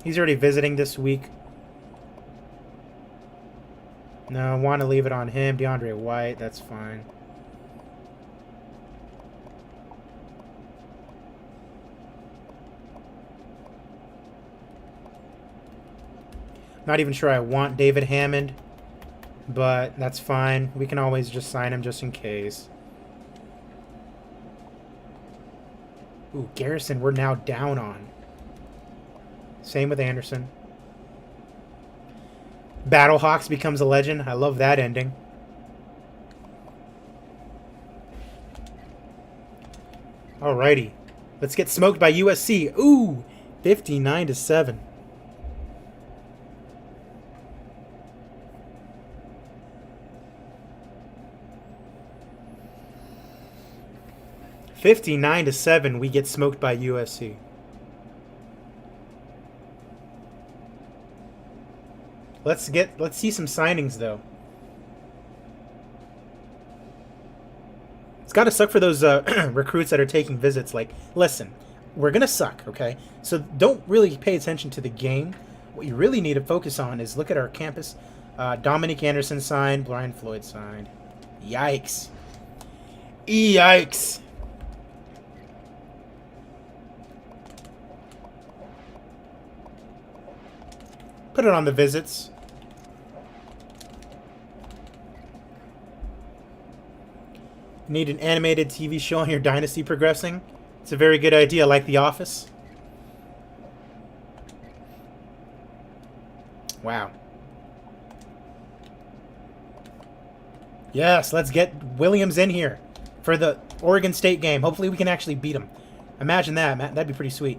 He's already visiting this week. No, I want to leave it on him. DeAndre White, that's fine. Not even sure I want David Hammond, but that's fine. We can always just sign him just in case. Ooh, Garrison, we're now down on. Same with Anderson. Battlehawks becomes a legend. I love that ending. Alrighty. Let's get smoked by USC. Ooh, 59-7. $59-7, we get smoked by USC. Let's see some signings though. It's got to suck for those recruits that are taking visits. Like, listen, we're gonna suck, okay? So don't really pay attention to the game. What you really need to focus on is look at our campus. Dominic Anderson signed. Brian Floyd signed. Yikes. Yikes. Put it on the visits. Need an animated TV show on your Dynasty progressing? It's a very good idea, like The Office. Wow. Yes, let's get Williams in here for the Oregon State game. Hopefully we can actually beat him. Imagine that, Matt. That'd be pretty sweet.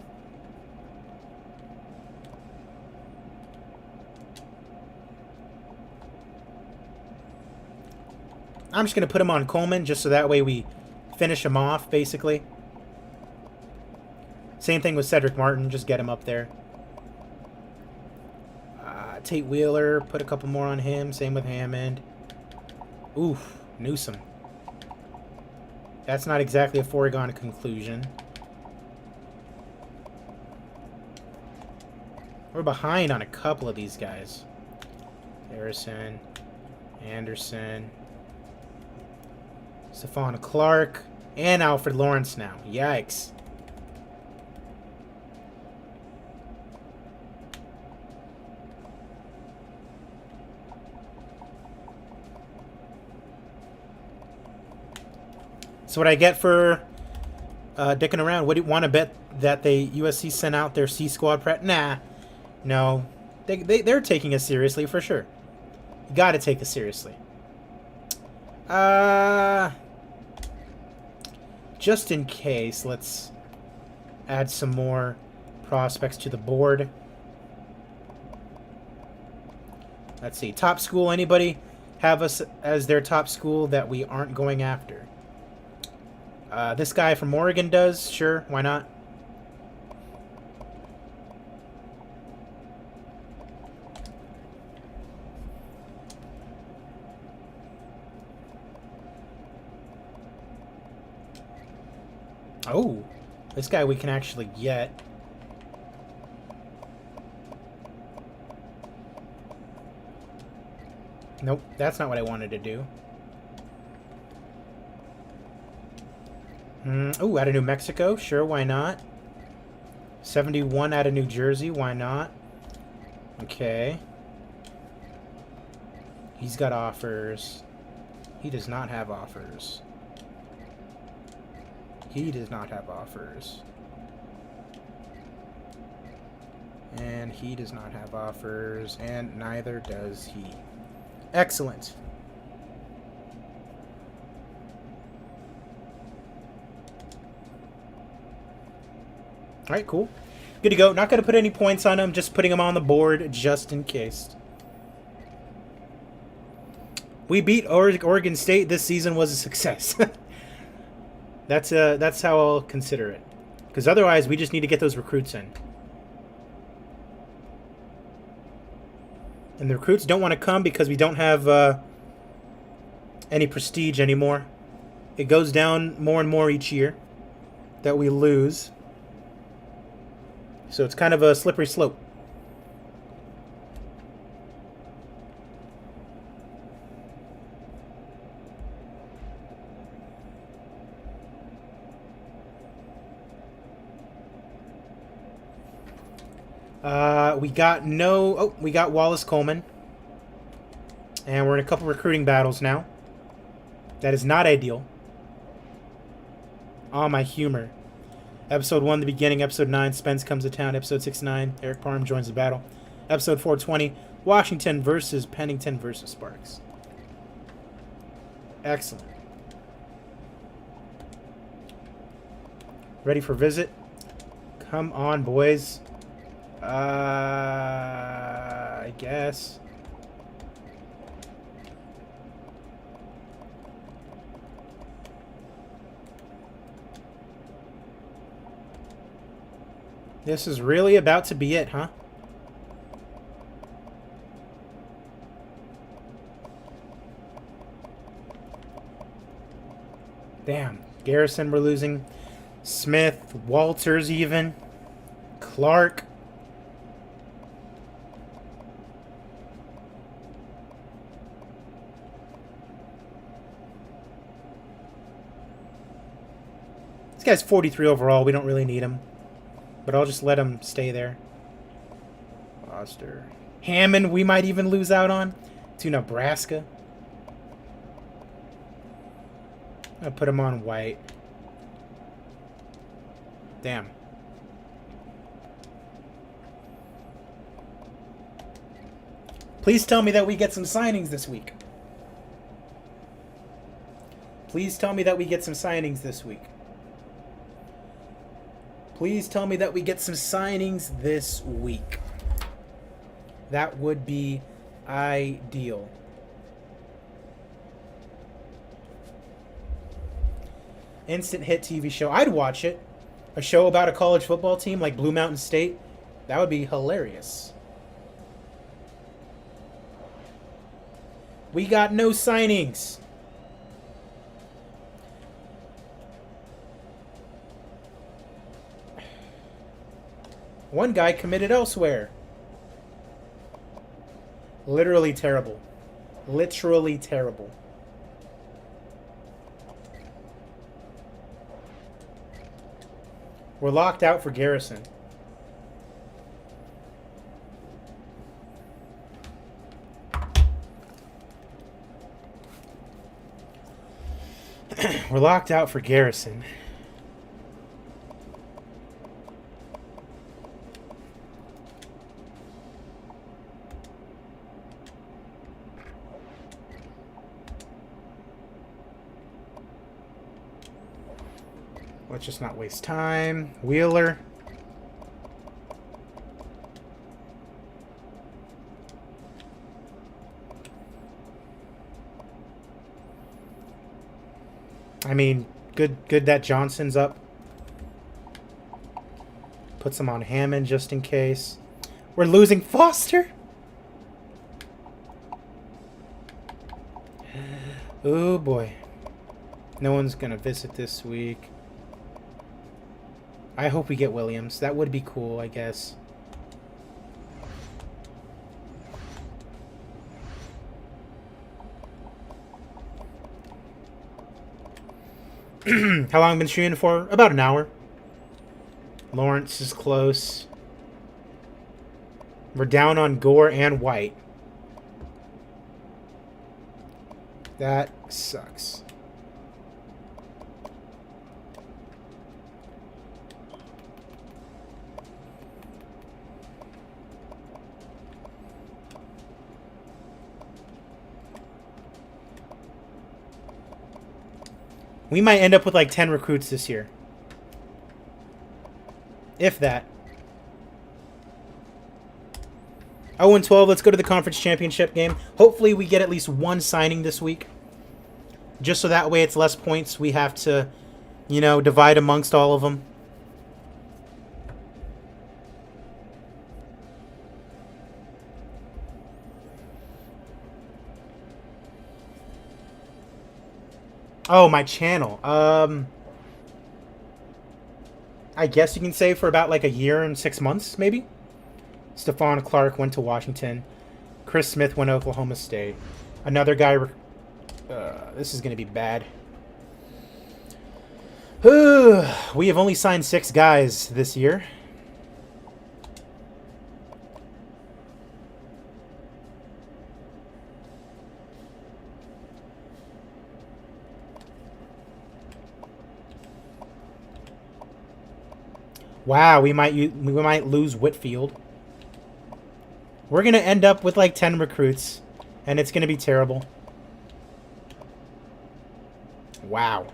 I'm just going to put him on Coleman just so that way we finish him off, basically. Same thing with Cedric Martin. Just get him up there. Tate Wheeler, put a couple more on him. Same with Hammond. Oof, Newsom. That's not exactly a foregone conclusion. We're behind on a couple of these guys. Harrison, Anderson. Stephon Clark and Alfred Lawrence now. Yikes. So what I get for dicking around? What do you want to bet that they USC sent out their C squad prep? Nah, no, they're taking us seriously for sure. You got to take us seriously. Just in case, let's add some more prospects to the board. Let's see, top school. Anybody have us as their top school that we aren't going after? This guy from Oregon does. Sure, why not? Oh, this guy we can actually get. Nope, that's not what I wanted to do. Oh, out of New Mexico. Sure, why not? 71 out of New Jersey. Why not? Okay. He's got offers. He does not have offers. He does not have offers. And he does not have offers. And neither does he. Excellent. Alright, cool. Good to go. Not going to put any points on him, just putting him on the board just in case. We beat Oregon State. This season was a success. That's how I'll consider it. Because otherwise, we just need to get those recruits in. And the recruits don't want to come because we don't have any prestige anymore. It goes down more and more each year that we lose. So it's kind of a slippery slope. We got Wallace Coleman. And we're in a couple recruiting battles now. That is not ideal. Oh, my humor. Episode 1, the beginning. Episode 9, Spence comes to town. Episode 69, Eric Parham joins the battle. Episode 420, Washington versus Pennington versus Sparks. Excellent. Ready for visit? Come on, boys. I guess. This is really about to be it, huh? Damn. Garrison we're losing. Smith, Walters even. Clark. This guy's 43 overall. We don't really need him. But I'll just let him stay there. Foster. Hammond, we might even lose out on. To Nebraska. I'm going to put him on white. Damn. Please tell me that we get some signings this week. Please tell me that we get some signings this week. Please tell me that we get some signings this week. That would be ideal. Instant hit TV show. I'd watch it. A show about a college football team like Blue Mountain State. That would be hilarious. We got no signings. One guy committed elsewhere. Literally terrible. Literally terrible. We're locked out for Garrison. We're locked out for Garrison. Let's just not waste time. Wheeler. I mean, good that Johnson's up. Puts him on Hammond just in case. We're losing Foster? Oh boy. No one's gonna visit this week. I hope we get Williams. That would be cool, I guess. How long have I been streaming for? About an hour. Lawrence is close. We're down on Gore and White. That sucks. We might end up with like 10 recruits this year. If that. 0-12, let's go to the conference championship game. Hopefully we get at least one signing this week. Just so that way it's less points we have to, you know, divide amongst all of them. Oh, my channel. I guess you can say for about like a year and 6 months, maybe. Stephon Clark went to Washington. Chris Smith went to Oklahoma State. Another guy... this is going to be bad. We have only signed 6 guys this year. Wow, we might lose Whitfield. We're going to end up with like 10 recruits, and it's going to be terrible. Wow.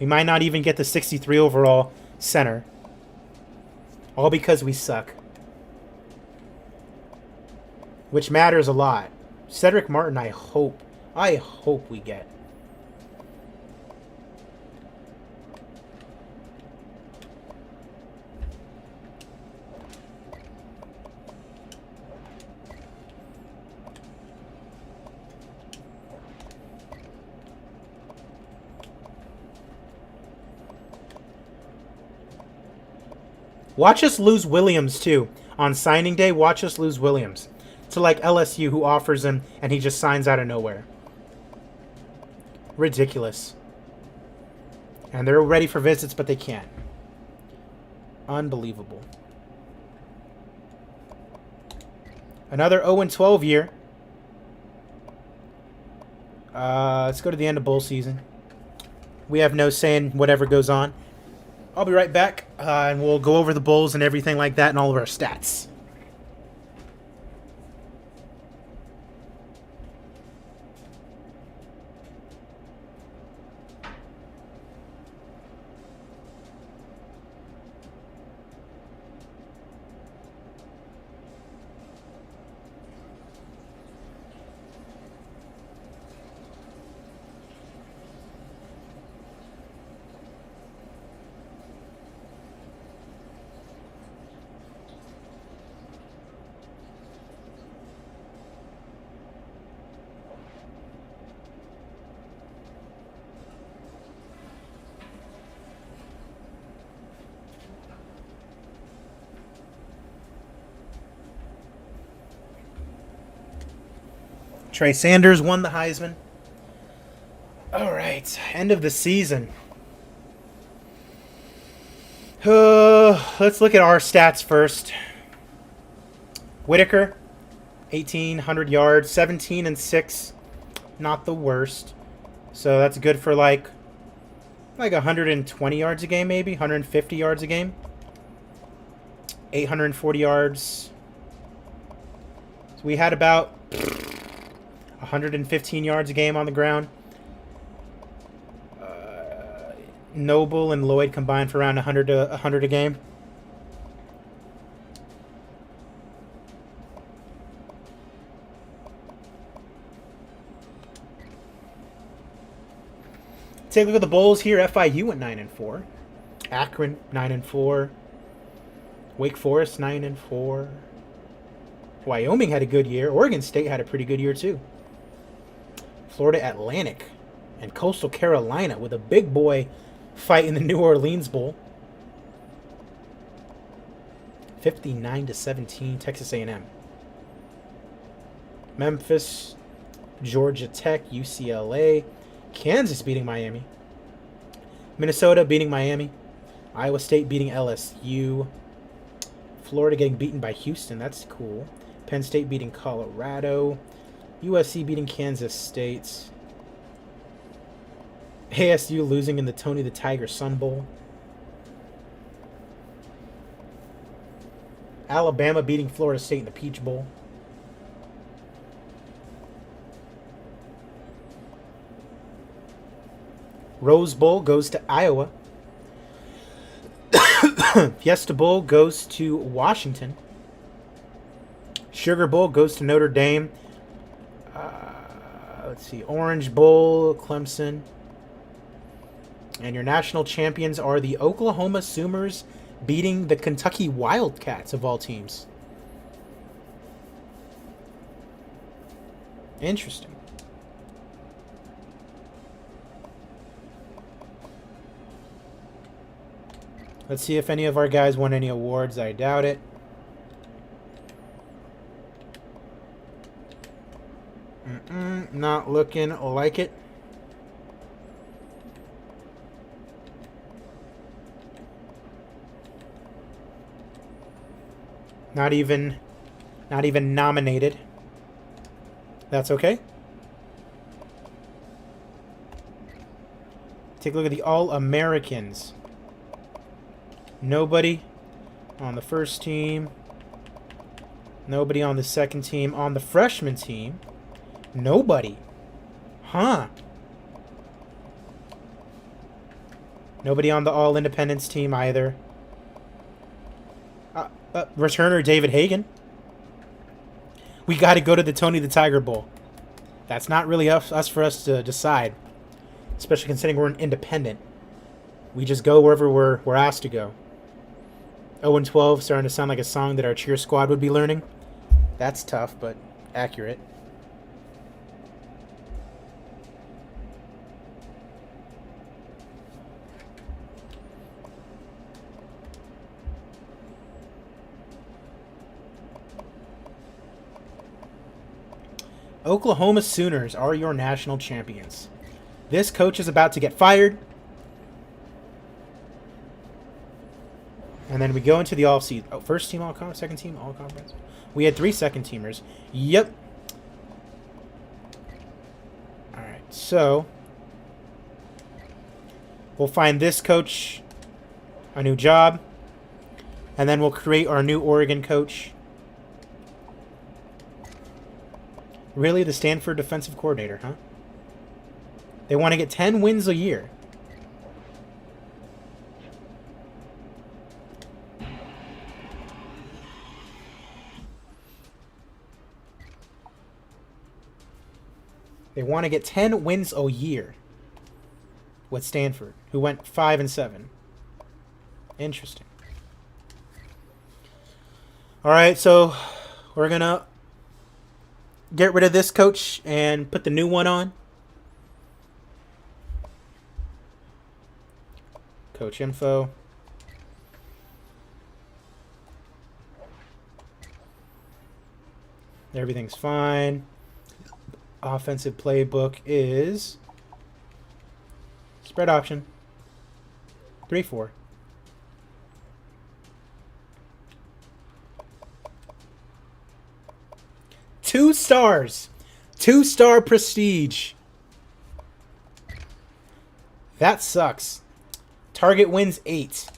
We might not even get the 63 overall center. All because we suck. Which matters a lot. Cedric Martin, I hope we get. Watch us lose Williams, too. On signing day, watch us lose Williams. To, like, LSU, who offers him, and he just signs out of nowhere. Ridiculous. And they're ready for visits, but they can't. Unbelievable. Another 0-12 year. Let's go to the end of bowl season. We have no say in whatever goes on. I'll be right back, and we'll go over the bowls and everything like that and all of our stats. Trey Sanders won the Heisman. All right, end of the season. Let's look at our stats first. Whitaker, 1,800 yards, 17 and 6. Not the worst. So that's good for like 120 yards a game, maybe 150 yards a game. 840 yards. So we had about 115 yards a game on the ground. Noble and Lloyd combined for around 100 a game. Take a look at the Bulls here. FIU went 9-4. Akron 9-4. Wake Forest 9-4. Wyoming had a good year. Oregon State had a pretty good year too. Florida Atlantic and Coastal Carolina with a big boy fight in the New Orleans Bowl. 59-17 Texas A&M. Memphis, Georgia Tech, UCLA, Kansas beating Miami. Minnesota beating Miami. Iowa State beating LSU. Florida getting beaten by Houston. That's cool. Penn State beating Colorado. USC beating Kansas State. ASU losing in the Tony the Tiger Sun Bowl. Alabama beating Florida State in the Peach Bowl. Rose Bowl goes to Iowa. Fiesta Bowl goes to Washington. Sugar Bowl goes to Notre Dame. Let's see. Orange Bowl, Clemson. And your national champions are the Oklahoma Sooners beating the Kentucky Wildcats of all teams. Interesting. Let's see if any of our guys won any awards. I doubt it. Not looking like it. Not even nominated. That's okay. Take a look at the All-Americans. Nobody on the first team. Nobody on the second team. On the freshman team, nobody. Huh. Nobody on the All-Independents team either. Returner David Hagan. We got to go to the Tony the Tiger Bowl. That's not really us for us to decide, especially considering we're an independent. We just go wherever we're asked to go. 0-12 starting to sound like a song that our cheer squad would be learning. That's tough, but accurate. Oklahoma Sooners are your national champions. This coach is about to get fired. And then we go into the all-season. Oh, first team all-conference, second team all-conference. We had 3 second-teamers. Yep. All right, so we'll find this coach a new job, and then we'll create our new Oregon coach. Really, the Stanford defensive coordinator, huh? They want to get 10 wins a year. They want to get 10 wins a year with Stanford, who went 5-7. Interesting. All right, so we're going to get rid of this coach and put the new one on. Coach info. Everything's fine. Offensive playbook is Spread option. 3-4. Two stars. 2-star prestige. That sucks. Target wins 8.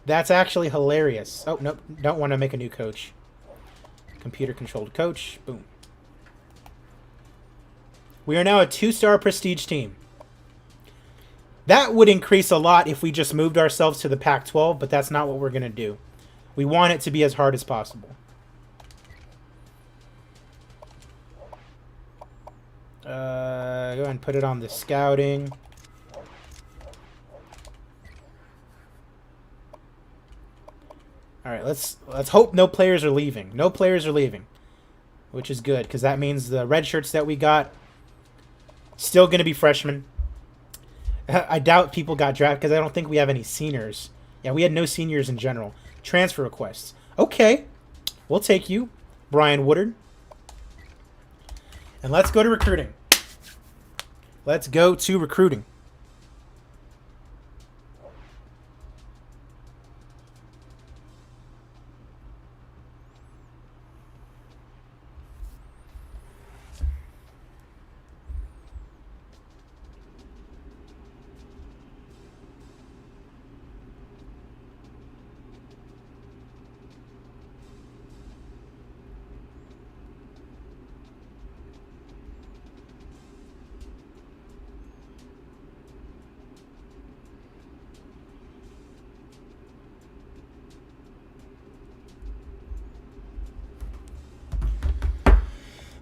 That's actually hilarious. Oh, nope. Don't want to make a new coach. Computer-controlled coach. Boom. We are now a 2-star prestige team. That would increase a lot if we just moved ourselves to the Pac-12, but that's not what we're going to do. We want it to be as hard as possible. Go ahead and put it on the scouting. All right, let's hope no players are leaving. No players are leaving, which is good because that means the red shirts that we got still going to be freshmen. I doubt people got drafted because I don't think we have any seniors. Yeah, we had no seniors in general. Transfer requests. Okay, we'll take you, Brian Woodard. And let's go to recruiting. Let's go to recruiting.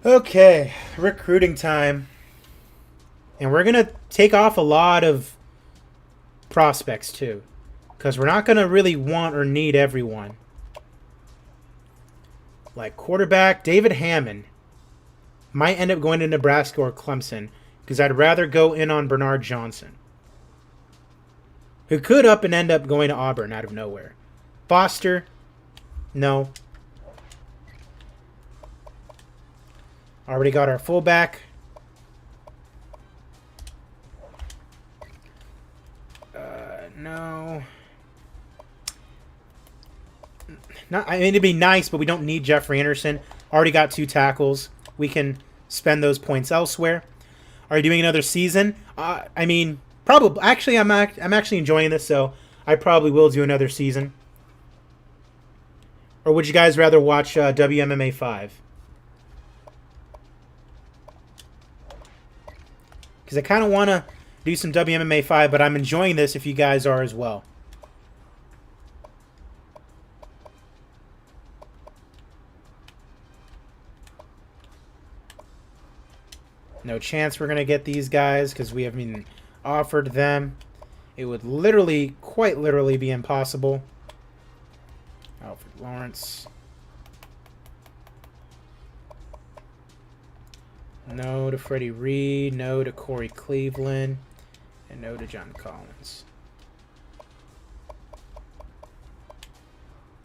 Okay, recruiting time. And we're going to take off a lot of prospects, too. Because we're not going to really want or need everyone. Like quarterback, David Hammond might end up going to Nebraska or Clemson. Because I'd rather go in on Bernard Johnson. Who could up and end up going to Auburn out of nowhere. Foster, no. Already got our fullback. No. Not, I mean, it'd be nice, but we don't need Jeffrey Anderson. Already got 2 tackles. We can spend those points elsewhere. Are you doing another season? I mean, probably. Actually, I'm actually enjoying this, so I probably will do another season. Or would you guys rather watch WMMA 5? Because I kind of want to do some WMMA 5, but I'm enjoying this if you guys are as well. No chance we're going to get these guys because we haven't even offered them. It would literally, quite literally be impossible. Alfred Lawrence. No to Freddie Reed, no to Corey Cleveland, and no to John Collins.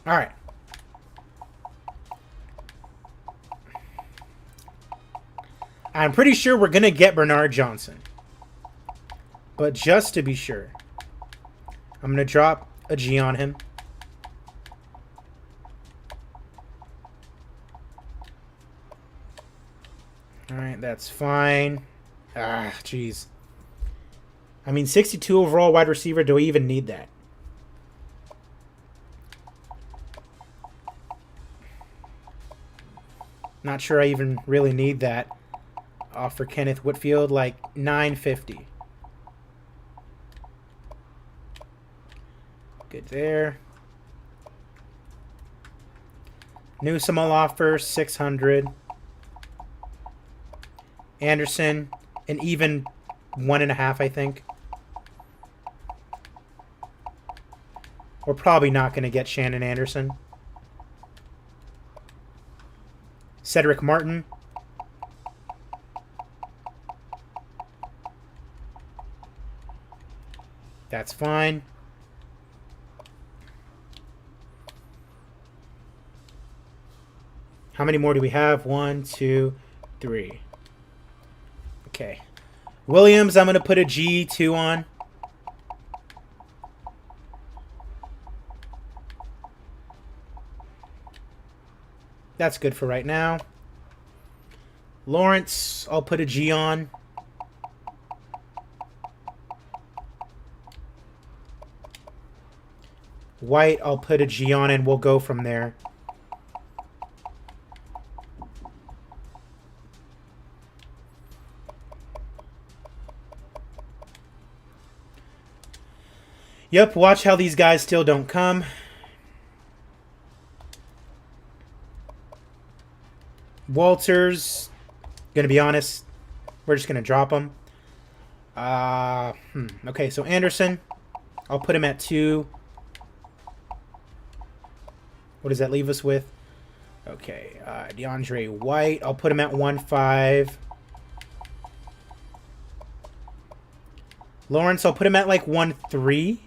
All right. I'm pretty sure we're going to get Bernard Johnson. But just to be sure, I'm going to drop a G on him. Alright, that's fine. Ah, jeez. I mean, 62 overall wide receiver. Do we even need that? Not sure I even really need that. Offer Kenneth Whitfield like $9.50. Good there. Newsome will offer $600. Anderson, an even 1.5, I think. We're probably not going to get Shannon Anderson. Cedric Martin. That's fine. How many more do we have? 1, 2, 3. Okay. Williams, I'm going to put a G2 on. That's good for right now. Lawrence, I'll put a G on. White, I'll put a G on, and we'll go from there. Yep, watch how these guys still don't come. Walters, gonna be honest, we're just gonna drop him. Okay, so Anderson, I'll put him at 2. What does that leave us with? Okay, DeAndre White, I'll put him at 1.5. Lawrence, I'll put him at like 1.3.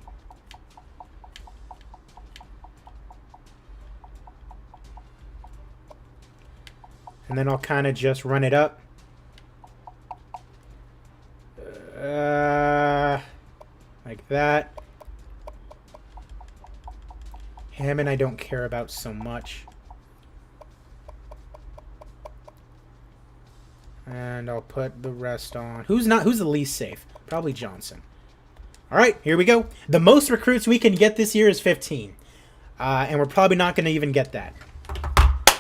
And then I'll kind of just run it up. Like that. Hammond I don't care about so much. And I'll put the rest on. Who's the least safe? Probably Johnson. All right, here we go. The most recruits we can get this year is 15. And we're probably not going to even get that.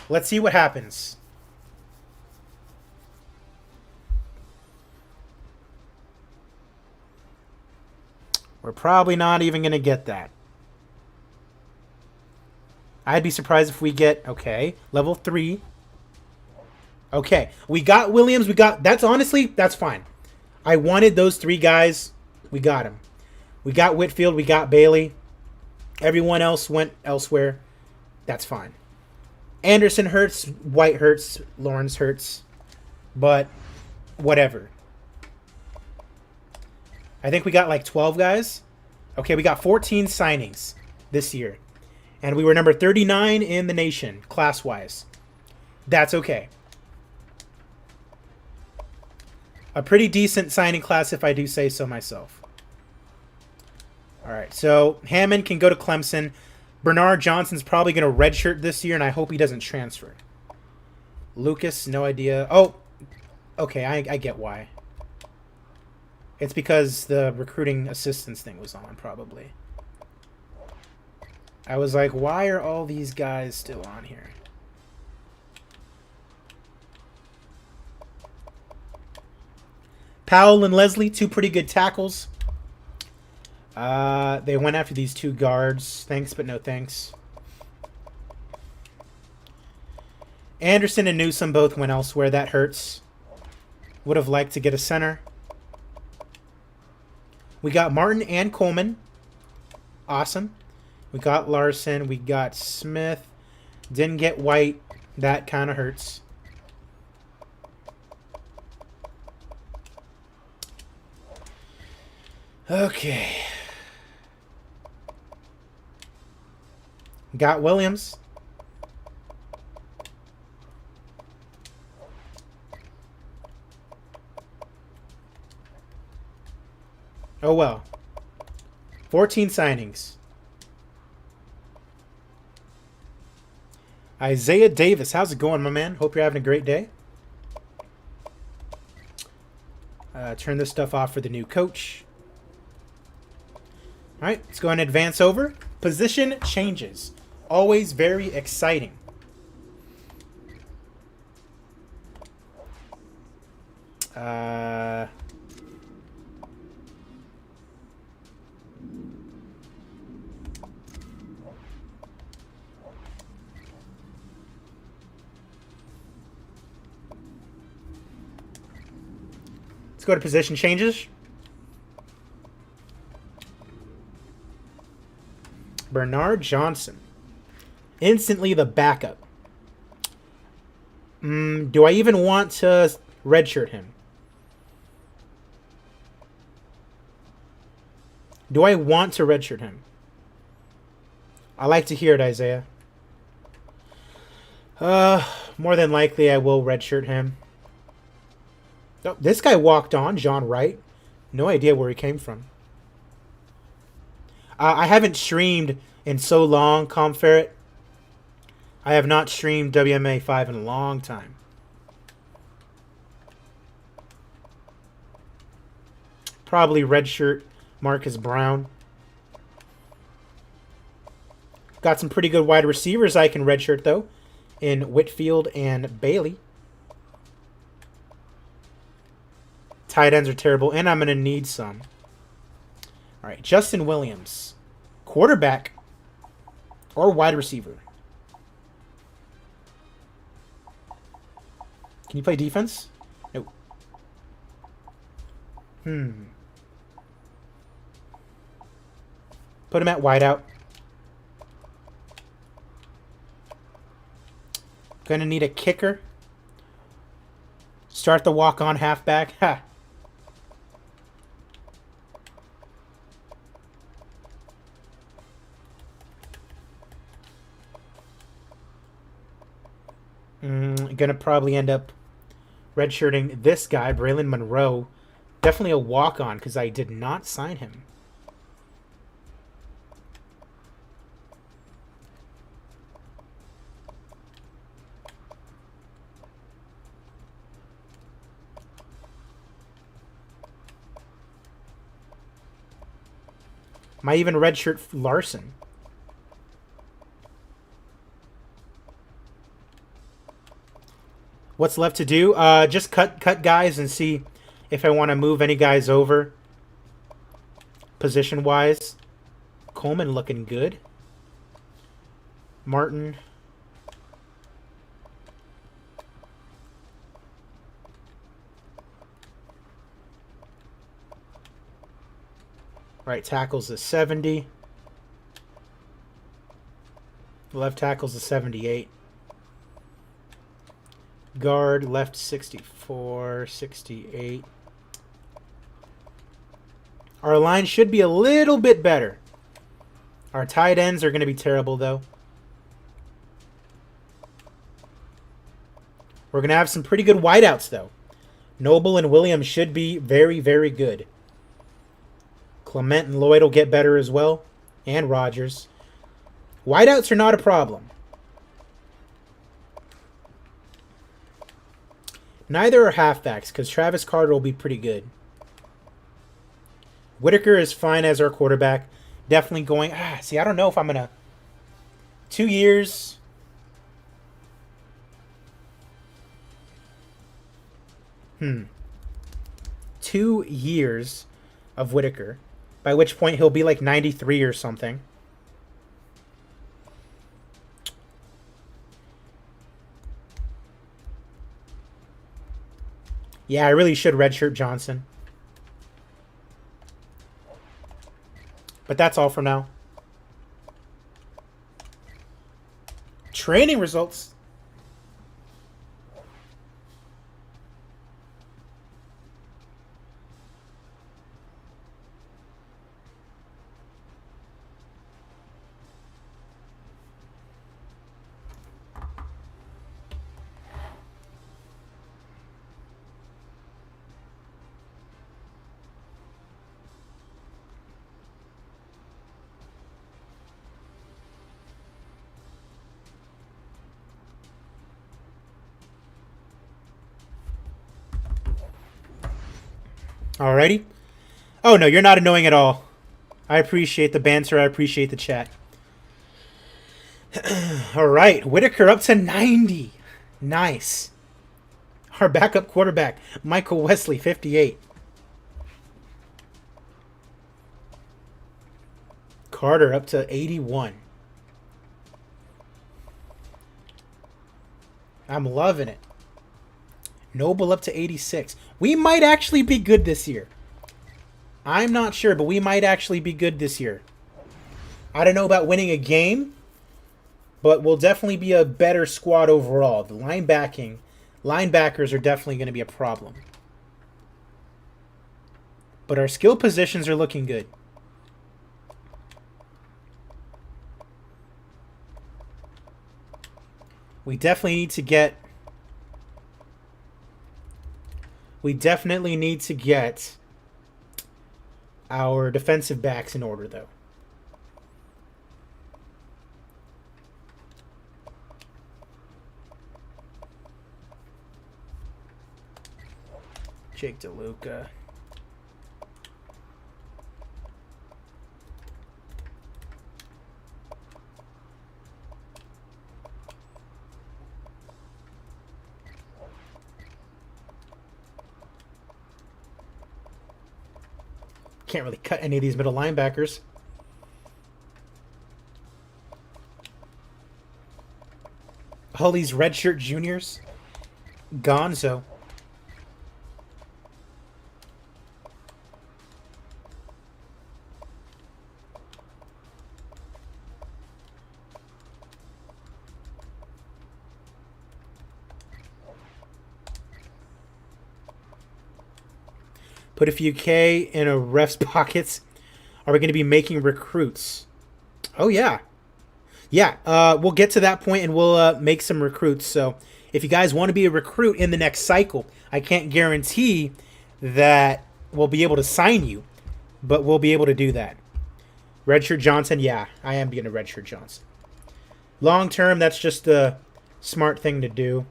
Let's see what happens. We're probably not even going to get that. I'd be surprised if we get, okay, level 3. Okay, we got Williams. That's honestly, that's fine. I wanted those 3 guys. We got them. We got Whitfield. We got Bailey. Everyone else went elsewhere. That's fine. Anderson hurts. White hurts. Lawrence hurts. But whatever. I think we got like 12 guys. Okay, we got 14 signings this year. And we were number 39 in the nation, class-wise. That's okay. A pretty decent signing class, if I do say so myself. All right, so Hammond can go to Clemson. Bernard Johnson's probably going to redshirt this year, and I hope he doesn't transfer. Lucas, no idea. Oh, okay, I get why. It's because the recruiting assistance thing was on, probably. I was like, why are all these guys still on here? Powell and Leslie, 2 pretty good tackles. They went after these 2 guards. Thanks, but no thanks. Anderson and Newsom both went elsewhere. That hurts. Would have liked to get a center. We got Martin and Coleman. Awesome. We got Larson. We got Smith. Didn't get White. That kind of hurts. Okay. Got Williams. Oh well. 14 signings. Isaiah Davis. How's it going, my man? Hope you're having a great day. Turn this stuff off for the new coach. All right, let's go and advance over. Position changes. Always very exciting. Let's go to position changes. Bernard Johnson. Instantly the backup. Do I even want to redshirt him? Do I want to redshirt him? I like to hear it, Isaiah. More than likely I will redshirt him. Oh, this guy walked on, John Wright. No idea where he came from. I haven't streamed in so long, Comferret. I have not streamed WMA 5 in a long time. Probably redshirt Marcus Brown. Got some pretty good wide receivers I can redshirt, though, in Whitfield and Bailey. Tight ends are terrible, and I'm going to need some. All right, Justin Williams. Quarterback or wide receiver? Can you play defense? Nope. Put him at wideout. Gonna need a kicker. Start the walk-on halfback. Ha. Gonna probably end up redshirting this guy, Braylon Monroe. Definitely a walk-on because I did not sign him. Might even redshirt Larson. What's left to do? Just cut guys and see if I want to move any guys over. Position-wise. Coleman looking good. Martin. Right tackle's a 70. Left tackle's a 78. Guard, left 64, 68. Our line should be a little bit better. Our tight ends are going to be terrible, though. We're going to have some pretty good wideouts, though. Noble and Williams should be very, very good. Clement and Lloyd will get better as well. And Rogers. Wideouts are not a problem. Neither are halfbacks, because Travis Carter will be pretty good. Whitaker is fine as our quarterback. Definitely going... see, I don't know if I'm going to... 2 years... 2 years of Whitaker, by which point he'll be like 93 or something. Yeah, I really should redshirt Johnson. But that's all for now. Training results. Alrighty. Oh, no, you're not annoying at all. I appreciate the banter. I appreciate the chat. All right. Whitaker up to 90. Nice. Our backup quarterback, Michael Wesley, 58. Carter up to 81. I'm loving it. Noble up to 86. We might actually be good this year. I'm not sure, but we might actually be good this year. I don't know about winning a game, but we'll definitely be a better squad overall. The linebackers are definitely going to be a problem. But our skill positions are looking good. We definitely need to get We definitely need to get our defensive backs in order, though. Jake DeLuca. Can't really cut any of these middle linebackers. All these redshirt juniors. Gonzo. Put a few K in a ref's pockets. Are we going to be making recruits? Oh, yeah. Yeah, we'll get to that point and we'll make some recruits. So if you guys want to be a recruit in the next cycle, I can't guarantee that we'll be able to sign you, but we'll be able to do that. Redshirt Johnson, yeah, I am being a Redshirt Johnson. Long term, that's just a smart thing to do.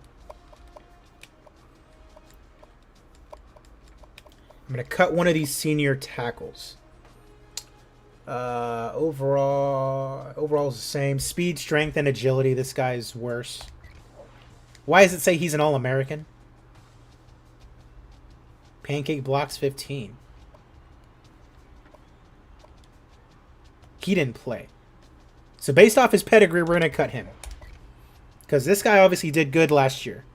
I'm going to cut one of these senior tackles. Overall is the same. Speed, strength, and agility. This guy's worse. Why does it say he's an All-American? Pancake blocks 15. He didn't play. So based off his pedigree, we're going to cut him. Because this guy obviously did good last year.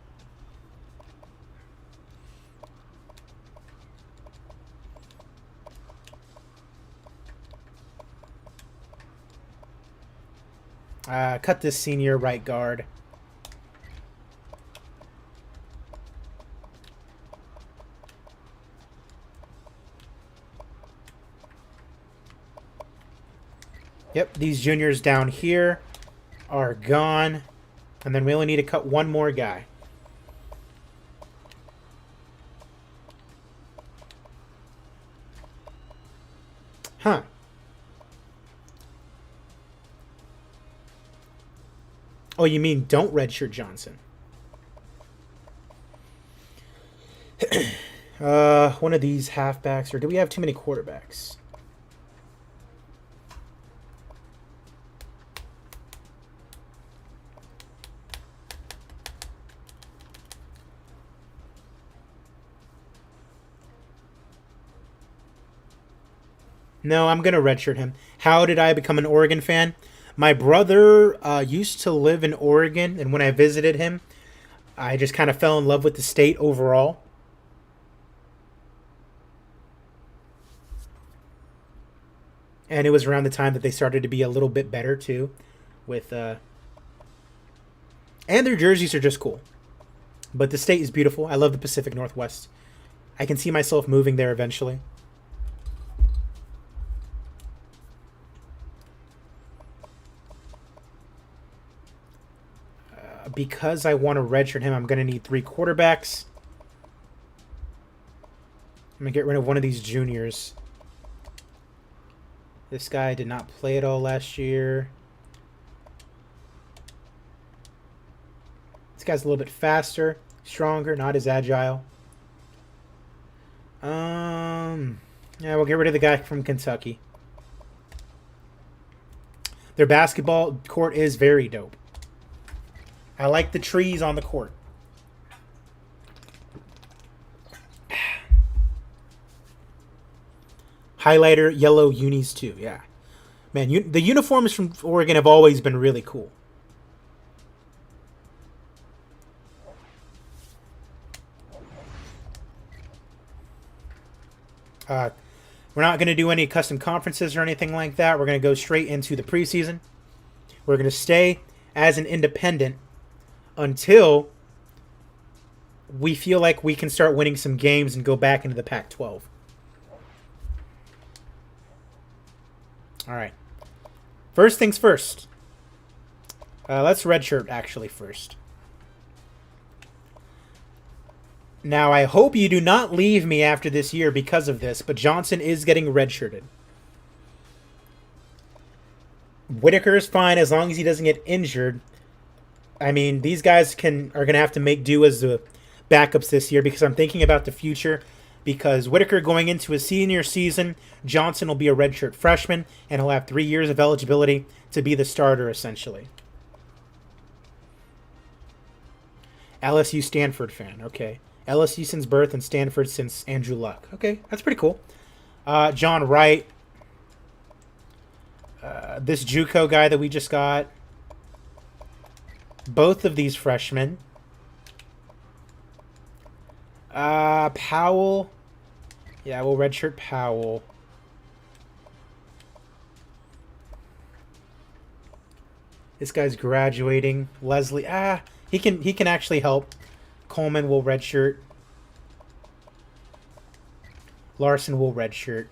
Cut this senior right guard. Yep, these juniors down here are gone. And then we only need to cut one more guy. Huh. Oh, you mean don't redshirt Johnson? One of these halfbacks, or do we have too many quarterbacks? No, I'm going to redshirt him. How did I become an Oregon fan? My brother used to live in Oregon, and when I visited him, I just kind of fell in love with the state overall. And it was around the time that they started to be a little bit better, too. And their jerseys are just cool. But the state is beautiful. I love the Pacific Northwest. I can see myself moving there eventually. Because I want to redshirt him, I'm going to need 3 quarterbacks. I'm going to get rid of one of these juniors. This guy did not play at all last year. This guy's a little bit faster, stronger, not as agile. Yeah, we'll get rid of the guy from Kentucky. Their basketball court is very dope. I like the trees on the court. Highlighter, yellow unis too, yeah. Man, the uniforms from Oregon have always been really cool. We're not going to do any custom conferences or anything like that. We're going to go straight into the preseason. We're going to stay as an independent until we feel like we can start winning some games and go back into the Pac-12. All right. First things first. Let's redshirt actually first. Now, I hope you do not leave me after this year because of this, but Johnson is getting redshirted. Whitaker's fine as long as he doesn't get injured. I mean, these guys are going to have to make do as the backups this year because I'm thinking about the future. Because Whitaker going into his senior season, Johnson will be a redshirt freshman, and he'll have 3 years of eligibility to be the starter, essentially. LSU Stanford fan, okay. LSU since birth and Stanford since Andrew Luck. Okay, that's pretty cool. John Wright. This JUCO guy that we just got. Both of these freshmen. Powell. Yeah, we'll redshirt Powell. This guy's graduating. Leslie. He can actually help. Coleman will redshirt. Larson will redshirt.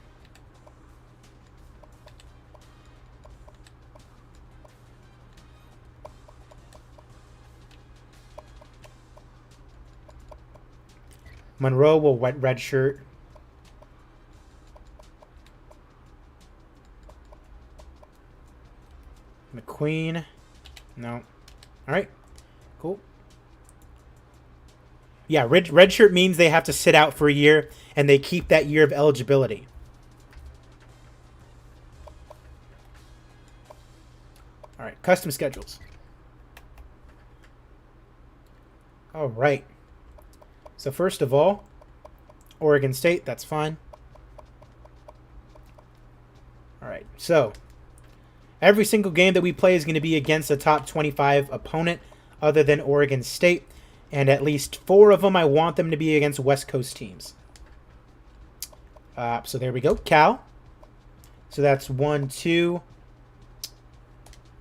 Monroe will redshirt. McQueen. No. All right. Cool. Yeah, redshirt means they have to sit out for a year, and they keep that year of eligibility. All right, custom schedules. All right. So first of all, Oregon State, that's fine. All right, so every single game that we play is going to be against a top 25 opponent other than Oregon State. And at least 4 of them, I want them to be against West Coast teams. So there we go. Cal. So that's 1, 2. All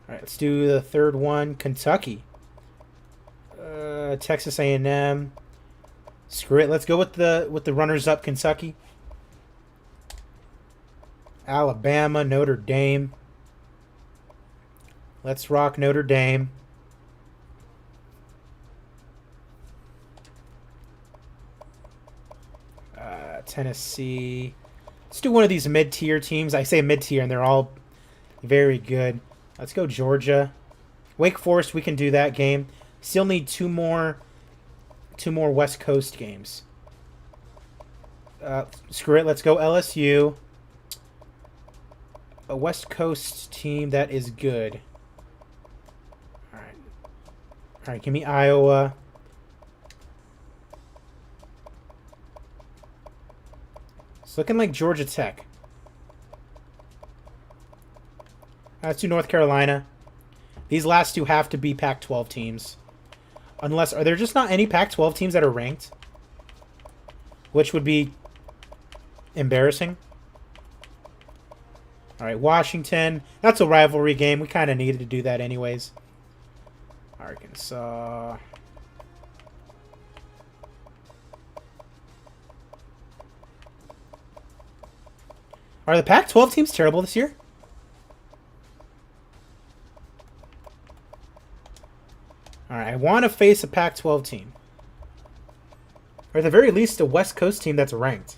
right, let's do the third one. Kentucky. Texas A&M. Screw it. Let's go with the runners-up. Kentucky. Alabama. Notre Dame. Let's rock Notre Dame. Tennessee. Let's do one of these mid-tier teams. I say mid-tier, and they're all very good. Let's go Georgia. Wake Forest, we can do that game. Still need two more West Coast games. Screw it. Let's go LSU. A West Coast team that is good. All right, give me Iowa. It's looking like Georgia Tech. Let's do North Carolina. These last two have to be Pac-12 teams. Unless, are there just not any Pac-12 teams that are ranked? Which would be embarrassing. All right, Washington. That's a rivalry game. We kind of needed to do that anyways. Arkansas. Are the Pac-12 teams terrible this year? Alright, I want to face a Pac-12 team. Or at the very least, a West Coast team that's ranked.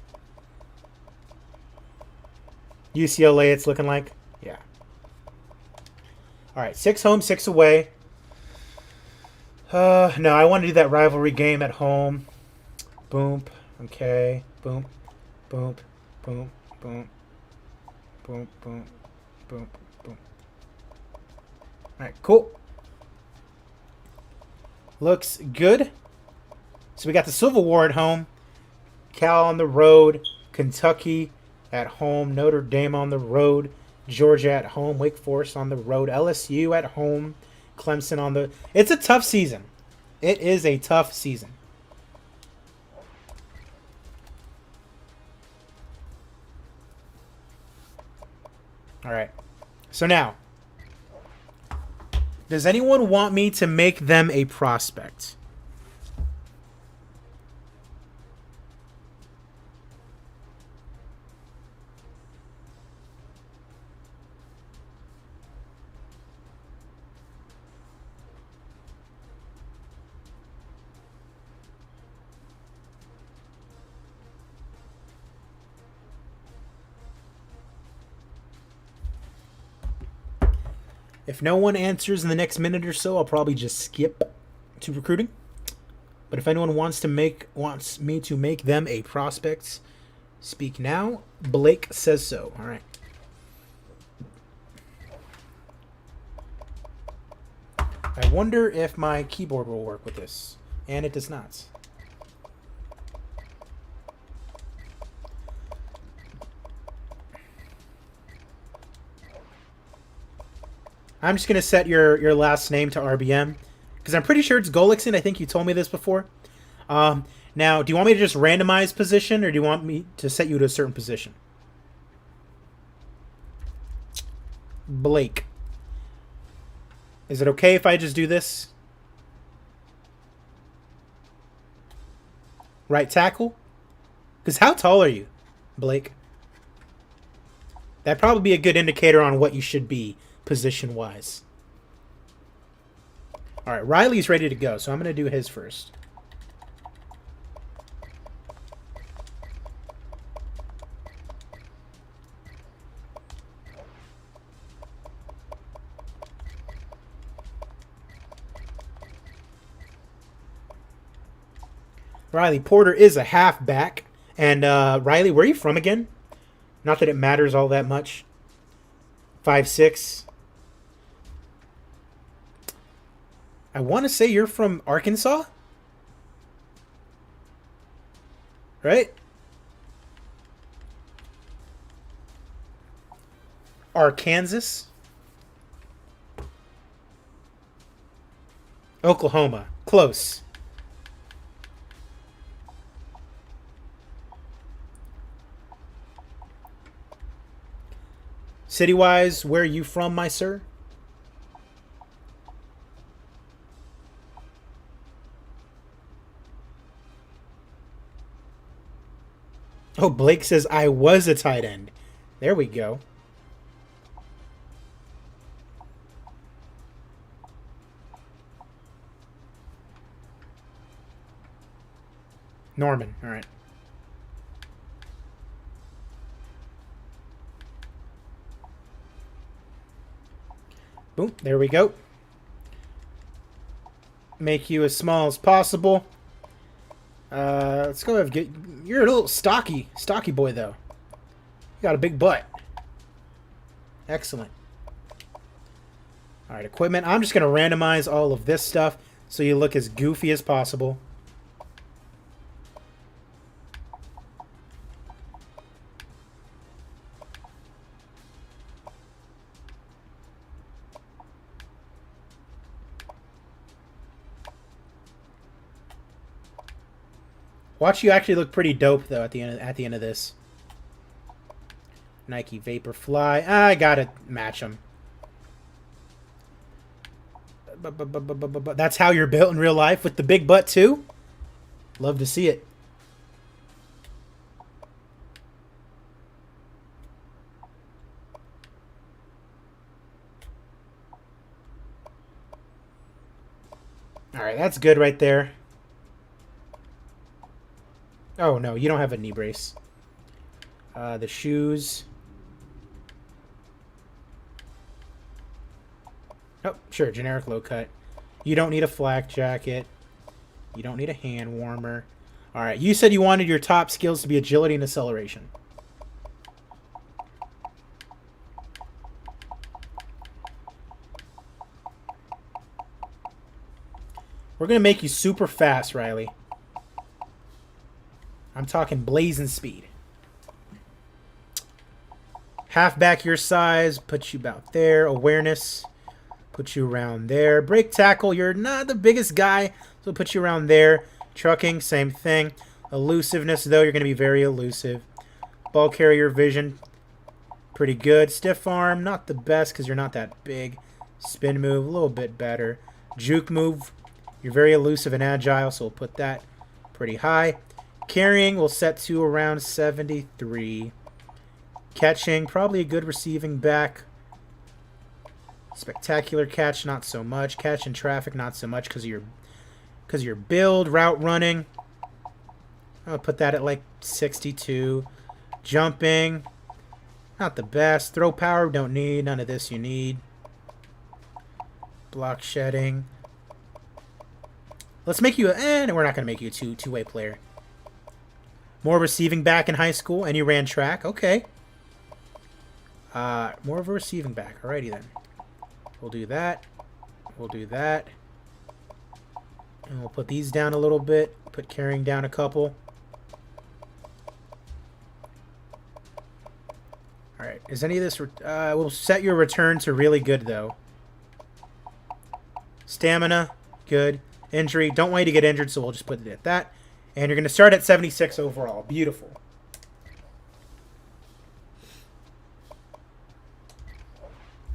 UCLA, it's looking like. Yeah. Alright, 6 home, 6 away. No, I want to do that rivalry game at home. Boom. Okay. Boom. Boom. Boom. Boom. Boom, boom, boom, boom. Alright, cool. Looks good. So we got the Civil War at home. Cal on the road. Kentucky at home. Notre Dame on the road. Georgia at home. Wake Forest on the road. LSU at home. Clemson on the... It's a tough season. It is a tough season. All right. So now, does anyone want me to make them a prospect? If no one answers in the next minute or so, I'll probably just skip to recruiting. But if anyone wants me to make them a prospect, speak now. Blake says so. All right. I wonder if my keyboard will work with this, and it does not. I'm just going to set your last name to RBM, because I'm pretty sure it's Golickson. I think you told me this before. Now, do you want me to just randomize position, or do you want me to set you to a certain position? Blake. Is it okay if I just do this? Right tackle? Because how tall are you, Blake? That'd probably be a good indicator on what you should be position-wise. All right, Riley's ready to go, so I'm going to do his first. Riley Porter is a halfback. And Riley, where are you from again? Not that it matters all that much. 5'6". I want to say you're from Arkansas? Right? Arkansas? Oklahoma. Close. City-wise, where are you from, my sir? Oh, Blake says, I was a tight end. There we go. Norman, all right. Boom, there we go. Make you as small as possible. Let's go ahead and get... You're a little stocky boy, though. You got a big butt. Excellent. All right, equipment. I'm just going to randomize all of this stuff so you look as goofy as possible. Watch you actually look pretty dope though at the end of this. Nike Vaporfly. I gotta match them. That's how you're built in real life with the big butt too. Love to see it. All right, that's good right there. Oh, no, you don't have a knee brace. The shoes. Oh, sure, generic low cut. You don't need a flak jacket. You don't need a hand warmer. All right, you said you wanted your top skills to be agility and acceleration. We're going to make you super fast, Riley. I'm talking blazing speed. Halfback your size, puts you about there. Awareness, puts you around there. Break tackle, you're not the biggest guy, so put you around there. Trucking, same thing. Elusiveness, though, you're going to be very elusive. Ball carrier vision, pretty good. Stiff arm, not the best because you're not that big. Spin move, a little bit better. Juke move, you're very elusive and agile, so we'll put that pretty high. Carrying, we'll set to around 73. Catching, probably a good receiving back. Spectacular catch, not so much. Catch in traffic, not so much because of your build. Route running, I'll put that at like 62. Jumping, not the best. Throw power, don't need. None of this you need. Block shedding. Let's make you a... no, we're not going to make you a two-way player. More receiving back in high school, and you ran track. Okay. More of a receiving back. Alrighty then. We'll do that. We'll do that. And we'll put these down a little bit. Put carrying down a couple. Alright. Is any of this... we'll set your return to really good, though. Stamina. Good. Injury. Don't want you to get injured, so we'll just put it at that. And you're going to start at 76 overall. Beautiful.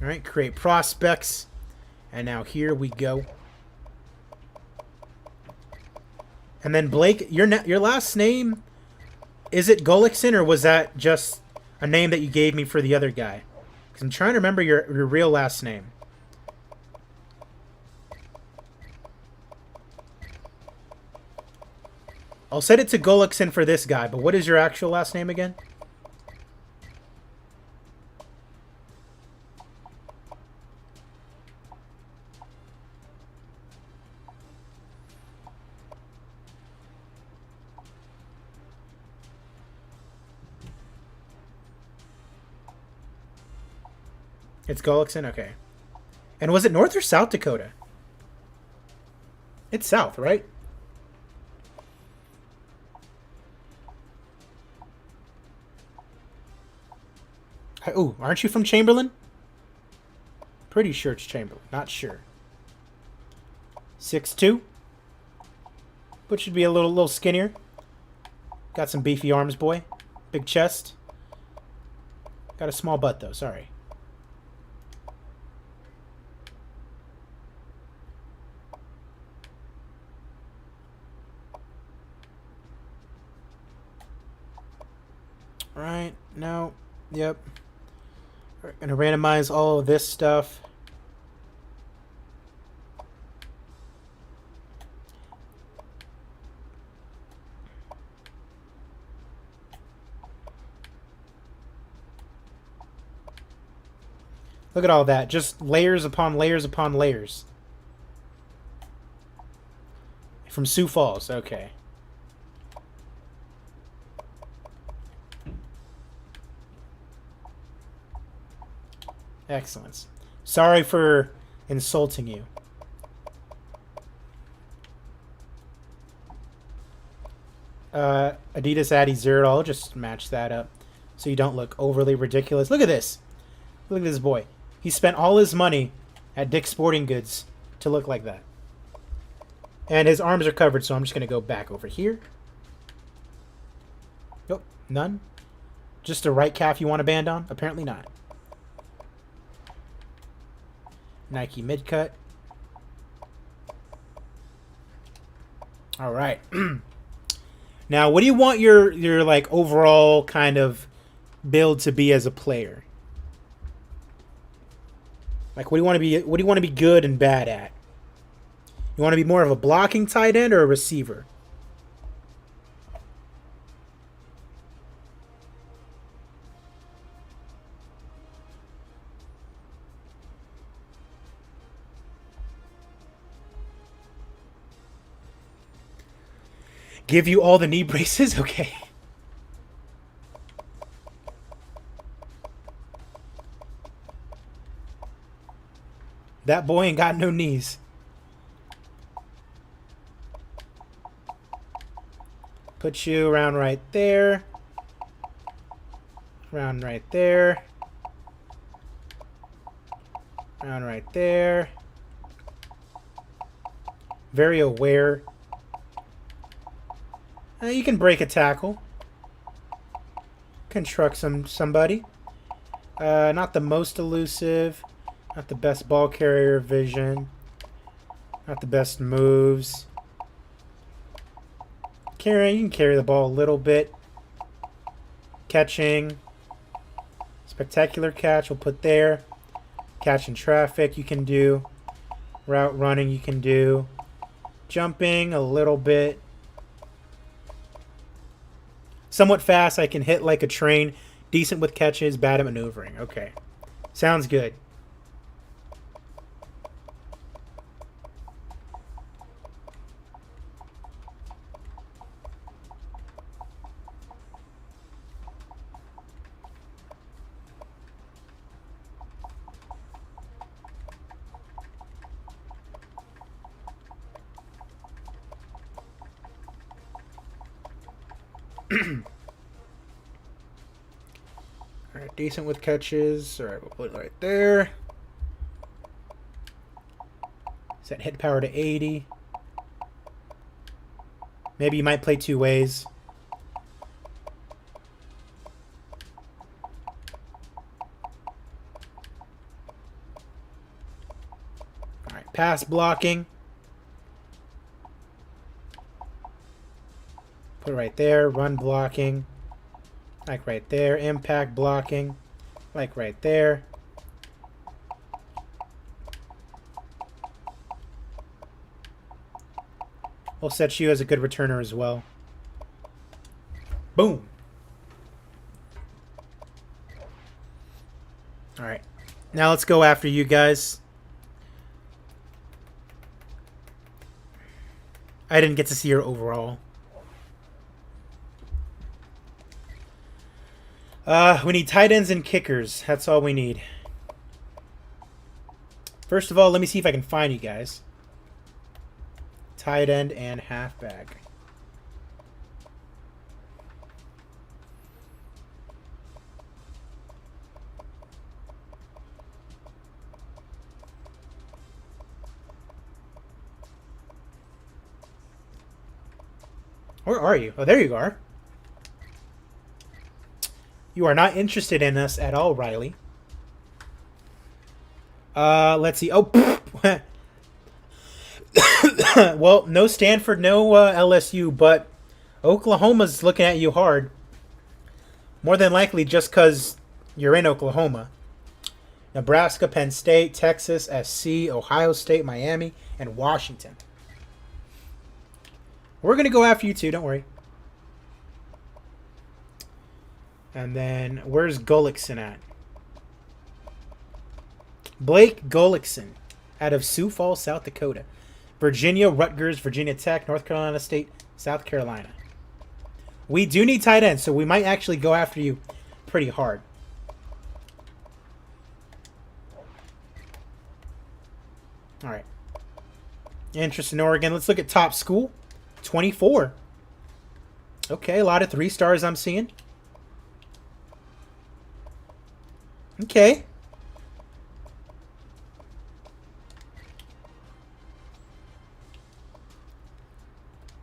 Alright. Create prospects. And now here we go. And then Blake, your last name, is it Gullickson, or was that just a name that you gave me for the other guy? Because I'm trying to remember your real last name. I'll set it to Gullickson for this guy, but what is your actual last name again? It's Gullickson? Okay. And was it North or South Dakota? It's South, right? Oh, aren't you from Chamberlain? Pretty sure it's Chamberlain. Not sure. 6'2". But should be a little skinnier. Got some beefy arms, boy. Big chest. Got a small butt, though. Sorry. Right. No. Yep. We're going to randomize all of this stuff. Look at all that. Just layers upon layers upon layers. From Sioux Falls. Okay. Excellent. Sorry for insulting you. Adidas Addy Zero. I'll just match that up so you don't look overly ridiculous. Look at this. Look at this boy. He spent all his money at Dick's Sporting Goods to look like that. And his arms are covered, so I'm just going to go back over here. Nope, none. Just a right calf you want a band on? Apparently not. Nike mid-cut. All right. Now, what do you want your like overall kind of build to be as a player? Like, what do you want to be? What do you want to be good and bad at? You want to be more of a blocking tight end or a receiver? Give you all the knee braces? Okay. That boy ain't got no knees. Put you around right there. Around right there. Around right there. Very aware. You can break a tackle. Can truck somebody. Not the most elusive. Not the best ball carrier vision. Not the best moves. You can carry the ball a little bit. Catching. Spectacular catch we'll put there. Catch in traffic you can do. Route running you can do. Jumping a little bit. Somewhat fast, I can hit like a train. Decent with catches, bad at maneuvering. Okay. Sounds good. Alright, decent with catches. Alright, we'll put it right there. Set hit power to 80. Maybe you might play two ways. Alright, pass blocking. Put it right there. Run blocking. Like right there. Impact blocking. Like right there. We'll set you as a good returner as well. Boom. Alright. Now let's go after you guys. I didn't get to see your overall. We need tight ends and kickers. That's all we need. First of all, let me see if I can find you guys. Tight end and halfback. Where are you? Oh, there you are. You are not interested in us at all, Riley. Let's see. Oh, well, no Stanford, no LSU, but Oklahoma's looking at you hard. More than likely just because you're in Oklahoma. Nebraska, Penn State, Texas, SC, Ohio State, Miami, and Washington. We're going to go after you too, don't worry. And then, where's Gullickson at? Blake Gullickson out of Sioux Falls, South Dakota. Virginia, Rutgers, Virginia Tech, North Carolina State, South Carolina. We do need tight ends, so we might actually go after you pretty hard. All right. Interest in Oregon. Let's look at top school. 24. Okay, a lot of 3 stars I'm seeing. Okay.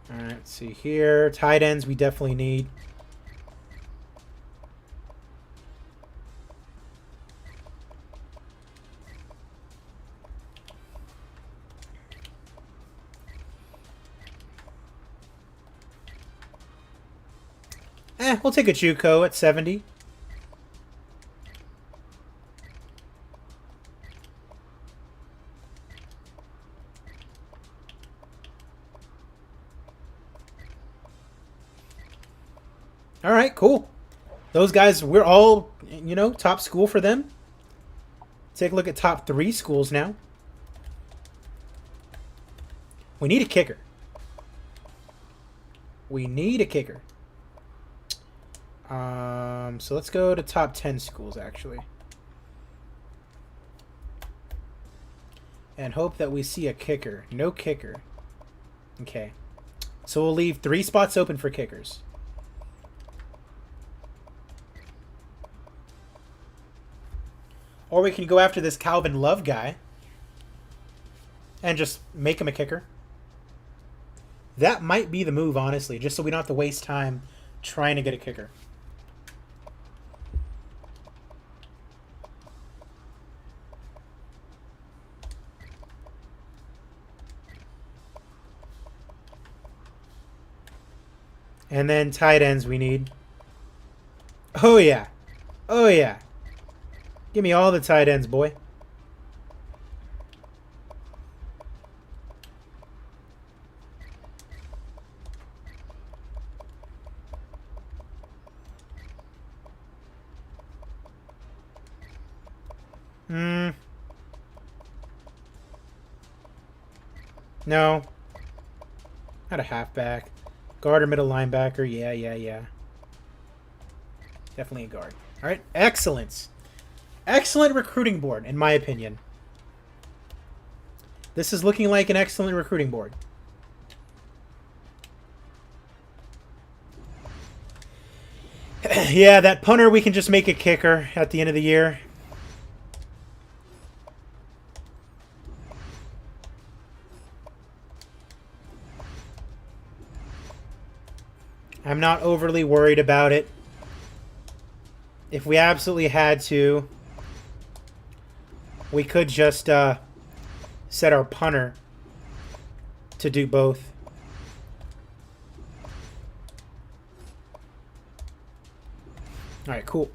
All right, let's see here. Tight ends we definitely need. We'll take a JUCO at 70. All right, cool. Those guys, we're all, you know, top school for them. Take a look at top 3 schools now. We need a kicker. We need a kicker. So let's go to top 10 schools, actually. And hope that we see a kicker. No kicker. Okay. So we'll leave 3 spots open for kickers. Or we can go after this Calvin Love guy and just make him a kicker. That might be the move, honestly, just so we don't have to waste time trying to get a kicker. And then tight ends we need. Oh, yeah. Oh, yeah. Give me all the tight ends, boy. No. Not a halfback. Guard or middle linebacker. Yeah. Definitely a guard. All right. Excellent. Excellent recruiting board, in my opinion. This is looking like an excellent recruiting board. Yeah, that punter, we can just make a kicker at the end of the year. I'm not overly worried about it. If we absolutely had to, we could just set our punter to do both. All right, cool.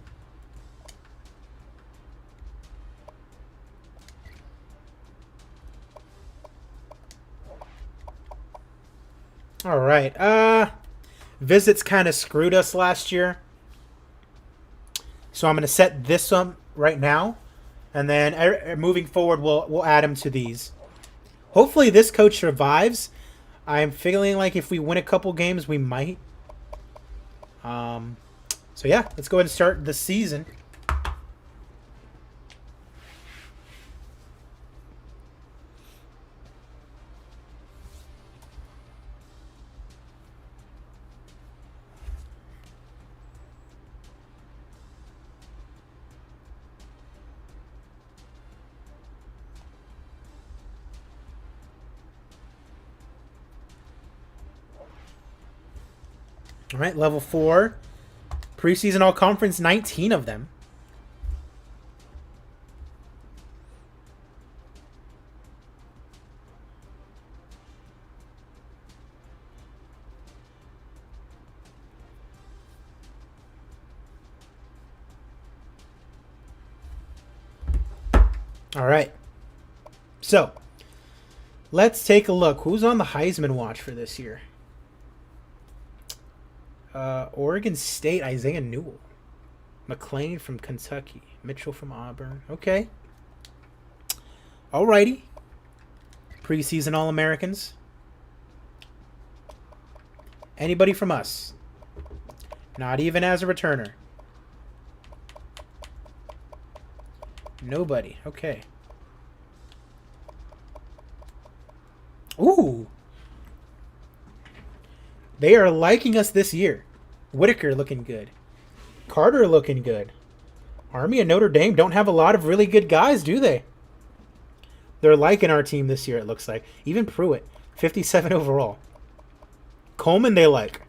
All right. Visits kind of screwed us last year. So I'm going to set this up right now. And then moving forward, we'll add them to these. Hopefully this coach survives. I'm feeling like if we win a couple games, we might. So yeah, let's go ahead and start the season. All right, level 4. Preseason all-conference, 19 of them. All right. So, let's take a look. Who's on the Heisman watch for this year? Oregon State, Isaiah Newell. McLean from Kentucky. Mitchell from Auburn. Okay. Alrighty. Preseason All-Americans. Anybody from us? Not even as a returner. Nobody. Okay. Ooh. They are liking us this year. Whitaker looking good. Carter looking good. Army and Notre Dame don't have a lot of really good guys, do they? They're liking our team this year, it looks like. Even Pruitt, 57 overall. Coleman, they like.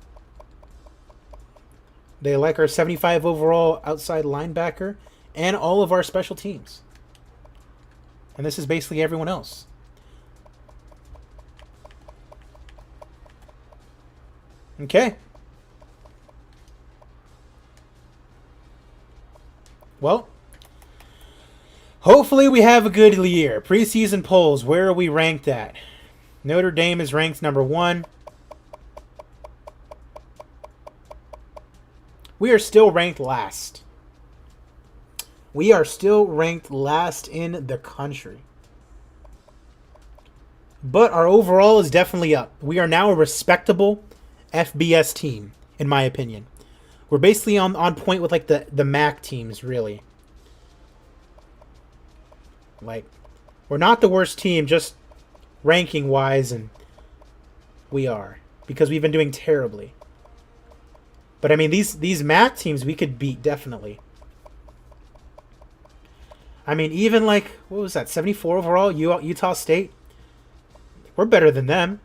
They like our 75 overall outside linebacker and all of our special teams. And this is basically everyone else. Okay. Well, hopefully we have a good year. Preseason polls, where are we ranked at? Notre Dame is ranked number 1. We are still ranked last. We are still ranked last in the country. But our overall is definitely up. We are now a respectable FBS team, in my opinion. We're basically on point with like the MAC teams, really. Like, we're not the worst team, just ranking-wise, and we are. Because we've been doing terribly. But, I mean, these MAC teams we could beat, definitely. I mean, even like, what was that, 74 overall? Utah State? We're better than them.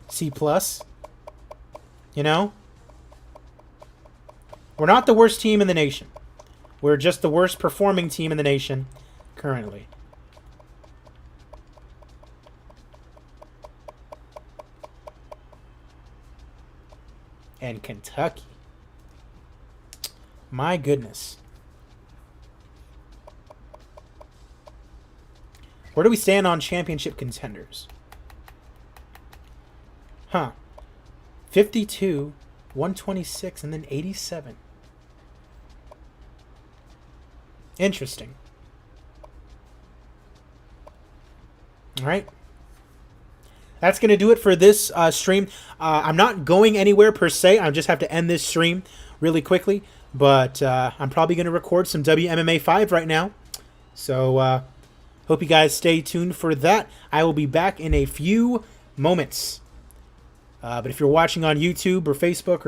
C+. You know? We're not the worst team in the nation. We're just the worst performing team in the nation currently. And Kentucky. My goodness. Where do we stand on championship contenders? Huh. 52, 126, and then 87. Interesting. All right. That's going to do it for this stream. I'm not going anywhere per se. I just have to end this stream really quickly. But I'm probably going to record some WMMA 5 right now. So hope you guys stay tuned for that. I will be back in a few moments. But if you're watching on YouTube or Facebook or